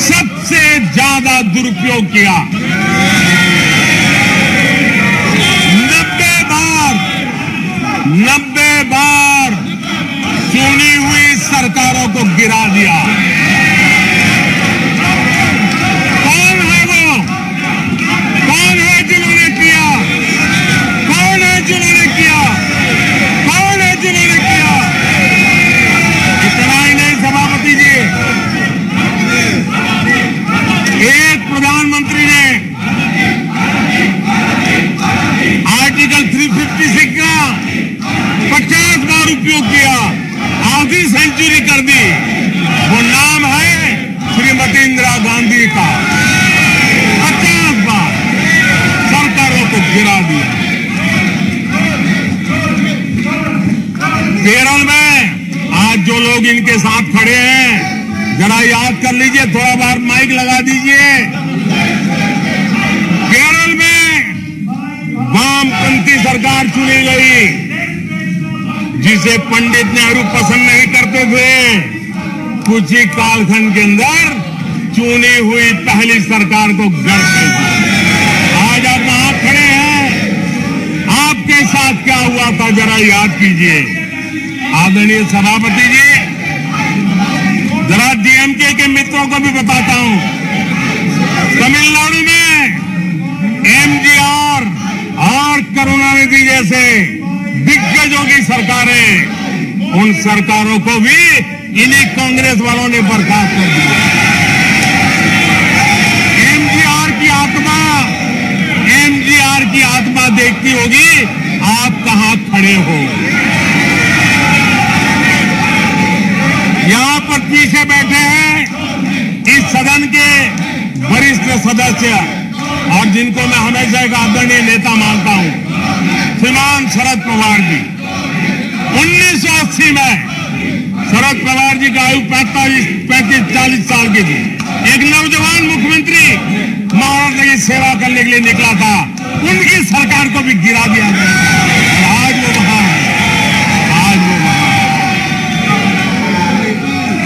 सबसे ज्यादा दुरुपयोग किया। 90 बार चुनी हुई सरकारों को गिरा दिया। कौन है वो? कौन है जिन्होंने किया? कौन है जिन्होंने किया? कौन है जिन्होंने किया? इतना ही नहीं सभापति जी, एक प्रधानमंत्री ने आर्टिकल 356 का 50 बार उपयोग किया, आधी सेंचुरी कर दी। वो नाम है श्रीमती इंदिरा गांधी का। 50 बार सरकारों को गिरा दिया। केरल में आज जो लोग इनके साथ खड़े हैं, जरा याद कर लीजिए, थोड़ा बार माइक लगा दीजिए। केरल में वामपंथी सरकार चुनी गई, जिसे पंडित नेहरू पसंद नहीं करते थे। कुछ ही कालखंड के अंदर चुनी हुई पहली सरकार को गर्व कर दिया। आज आप वहां खड़े हैं, आपके साथ क्या हुआ था जरा याद कीजिए। आदरणीय सभापति जी, जरा डीएमके के मित्रों को भी बताता हूं, तमिलनाडु में एमजीआर और करुणानिधि जैसे दिग्गजों की सरकारें, उन सरकारों को भी इन्हीं कांग्रेस वालों ने बर्खास्त कर दिया। एमजीआर की आत्मा देखती होगी आप कहां खड़े हो। यहां पर पीछे बैठे हैं इस सदन के वरिष्ठ सदस्य, और जिनको मैं हमेशा एक आदरणीय नेता मानता हूं, श्रीमान शरद पवार जी। 1980 में शरद पवार जी का आयु 35-40 साल की थी। एक नौजवान मुख्यमंत्री महाराष्ट्र की सेवा करने के लिए निकला था, उनकी सरकार को भी गिरा दिया गया। और आज वो वहां है, आज वो वहां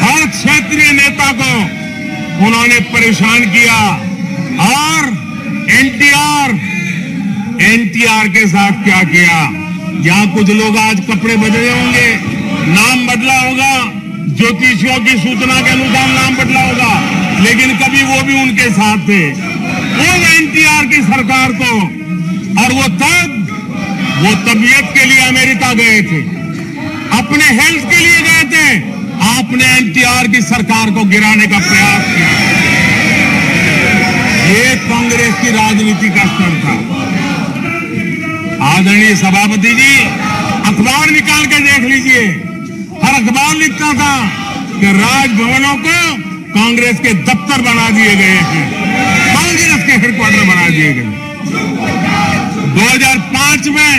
हर क्षेत्रीय नेता को उन्होंने परेशान किया। और एनटीआर के साथ क्या किया? यहां कुछ लोग आज कपड़े बदले होंगे, नाम बदला होगा, ज्योतिषियों की सूचना के अनुसार नाम बदला होगा, लेकिन कभी वो भी उनके साथ थे। वो एनटीआर की सरकार को, और वो तबीयत के लिए अमेरिका गए थे, अपने हेल्थ के लिए गए थे। आपने एनटीआर की सरकार को गिराने का प्रयास किया। ये कांग्रेस की राजनीति का स्तर था। आदरणीय सभापति जी, अखबार निकाल के देख लीजिए, हर अखबार लिखता था कि राजभवनों को कांग्रेस के दफ्तर बना दिए गए हैं, कांग्रेस के हेडक्वार्टर बना दिए गए। 2005 में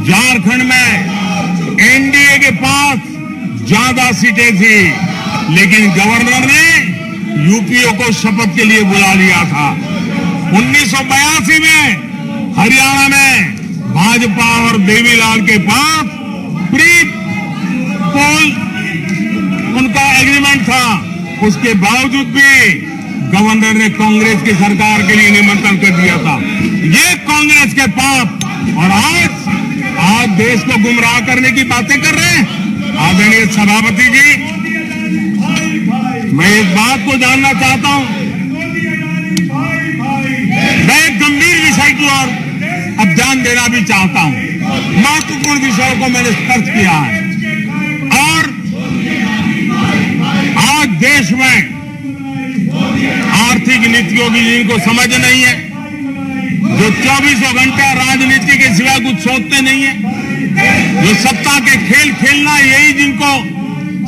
झारखंड में एनडीए के पास ज्यादा सीटें थी, लेकिन गवर्नर ने यूपीओ को शपथ के लिए बुला लिया था। 1982 में हरियाणा में भाजपा और देवीलाल के पास प्री पोल उनका एग्रीमेंट था, उसके बावजूद भी गवर्नर ने कांग्रेस की सरकार के लिए निमंत्रण कर दिया था। ये कांग्रेस के पाप, और आज देश को गुमराह करने की बातें कर रहे हैं। आदरणीय सभापति जी, मैं इस बात को जानना चाहता हूं, मैं एक गंभीर विषय की ओर अब ध्यान देना भी चाहता हूं। महत्वपूर्ण विषयों को मैंने स्पर्श किया है, और आज देश में आर्थिक नीतियों की जिनको समझ नहीं है, जो 24 घंटा राजनीति के सिवा कुछ सोचते नहीं है, जो सत्ता के खेल खेलना यही जिनको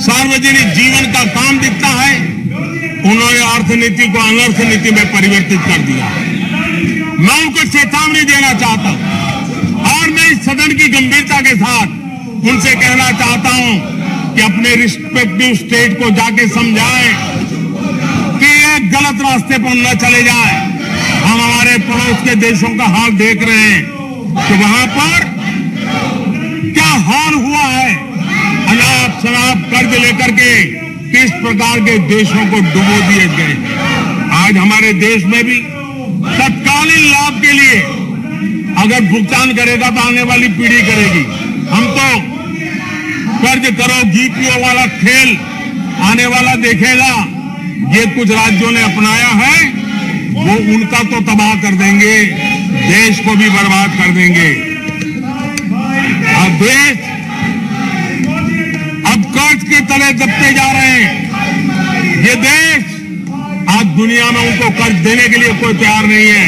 सार्वजनिक जीवन का काम दिखता है, उन्होंने अर्थनीति को अनर्थ नीति में परिवर्तित कर दिया। मैं उनको चेतावनी देना चाहता हूं, और मैं इस सदन की गंभीरता के साथ उनसे कहना चाहता हूं कि अपने रिस्पेक्टिव स्टेट को जाके समझाएं कि ये गलत रास्ते पर न चले जाएं। हम हमारे पड़ोस के देशों का हाल देख रहे हैं कि वहां पर क्या हाल हुआ है। अनाप शराब कर्ज लेकर के किस प्रकार के देशों को डुबो दिए गए। आज हमारे देश में भी तत्कालीन लाभ के लिए अगर भुगतान करेगा तो आने वाली पीढ़ी करेगी। हम तो कर्ज करो घी पियो वाला खेल आने वाला देखेगा। ये कुछ राज्यों ने अपनाया है, वो उनका तो तबाह कर देंगे, देश को भी बर्बाद कर देंगे। अब देश अब कर्ज के तले दबते जा रहे हैं। ये देश आज दुनिया में उनको कर्ज देने के लिए कोई तैयार नहीं है।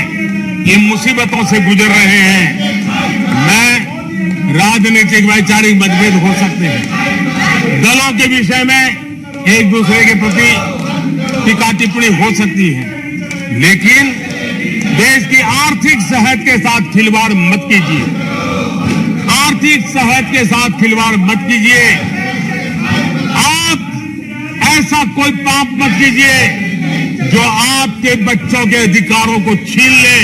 ये मुसीबतों से गुजर रहे हैं। मैं राजनीतिक वैचारिक मतभेद हो सकते हैं, दलों के विषय में एक दूसरे के प्रति टीका टिप्पणी हो सकती है, लेकिन देश की आर्थिक सेहत के साथ खिलवाड़ मत कीजिए। आर्थिक सेहत के साथ खिलवाड़ मत कीजिए। आप ऐसा कोई पाप मत कीजिए जो आपके बच्चों के अधिकारों को छीन ले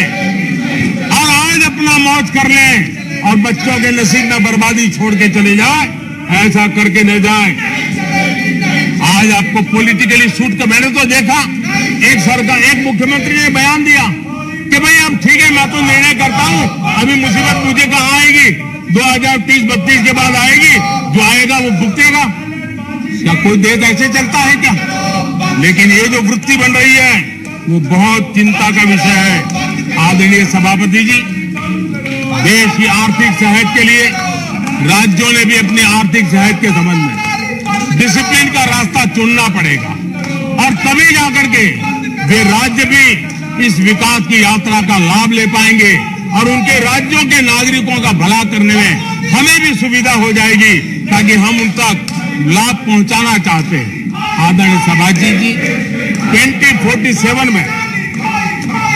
और आज अपना मौज कर ले और बच्चों के नसीब में बर्बादी छोड़ के चले जाए। ऐसा करके न जाए। आज आपको पॉलिटिकली सूट कर, मैंने तो देखा एक मुख्यमंत्री ने बयान दिया कि भाई अब ठीक है, मैं तो निर्णय करता हूं, अभी मुसीबत मुझे कहां आएगी, 2030-32 के बाद आएगी, जो आएगा वो भुगतेगा। क्या कोई देश ऐसे चलता है क्या? लेकिन ये जो वृत्ति बन रही है वो बहुत चिंता का विषय है। आदरणीय सभापति जी, देश की आर्थिक सेहत के लिए राज्यों ने भी अपनी आर्थिक सेहत के संबंध में डिसिप्लिन का रास्ता चुनना पड़ेगा और तभी जाकर के वे राज्य भी इस विकास की यात्रा का लाभ ले पाएंगे और उनके राज्यों के नागरिकों का भला करने में हमें भी सुविधा हो जाएगी, ताकि हम उन तक लाभ पहुंचाना चाहते हैं। आदरणीय सभापति जी, 2047 में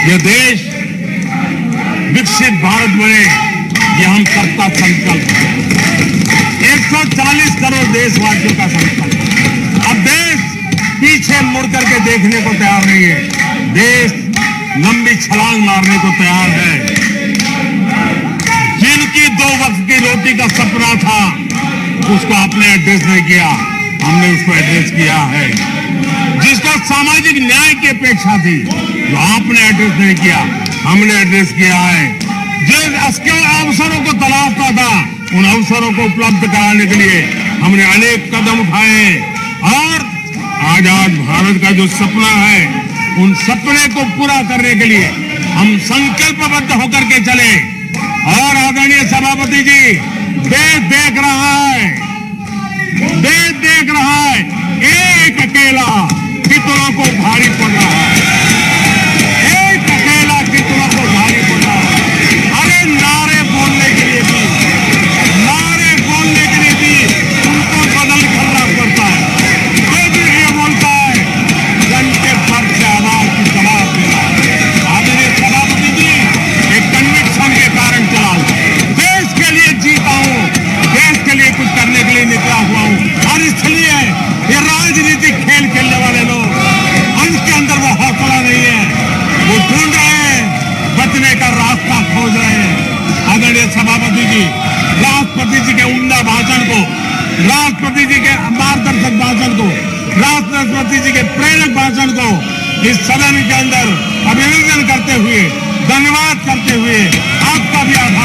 यह देश विकसित भारत बने, ये हम सबका संकल्प है। 140 करोड़ देशवासियों का संकल्प। अब देश पीछे मुड़ करके देखने को तैयार नहीं है। देश लंबी छलांग मारने को तैयार है। जिनकी 2 वक्त की रोटी का सपना था उसको आपने एड्रेस नहीं किया, हमने उसको एड्रेस किया है। जिसको सामाजिक न्याय की अपेक्षा थी जो आपने एड्रेस नहीं किया, हमने एड्रेस किया है। जिन अवसरों को तलाशता था उन अवसरों को उपलब्ध कराने के लिए हमने अनेक कदम उठाए और आजाद भारत का जो सपना है उन सपने को पूरा करने के लिए हम संकल्पबद्ध होकर के चले। और आदरणीय सभापति जी, देश देख रहा है, देश देख रहा है, एक अकेला कितनों को भारी पड़ रहा है, एक अकेला कितनों को भारी पड़ रहा है। अरे नारे बोलने के लिए भी उनको बदल करना पड़ता है। जो भी ये बोलता है घंटे भर से आवाज की जवाब देना। आदरणीय सभापति जी, एक कन्विक्शन के कारण चला हूं, देश के लिए जीता हूं, देश के लिए कुछ करने के लिए निकला हुआ हूं। और इसलिए ये राजनीतिक खेल खेलने वाले लोग उनके अंदर वो हौसला नहीं है, वो ढूंढ रहे हैं, बचने का रास्ता खोज रहे हैं। आदरणीय सभापति जी, राष्ट्रपति जी के उम्दा भाषण को, राष्ट्रपति जी के मार्गदर्शक भाषण को, राष्ट्रपति जी के प्रेरक भाषण को इस सदन के अंदर अभिनंदन करते हुए, धन्यवाद करते हुए आपका भी आभार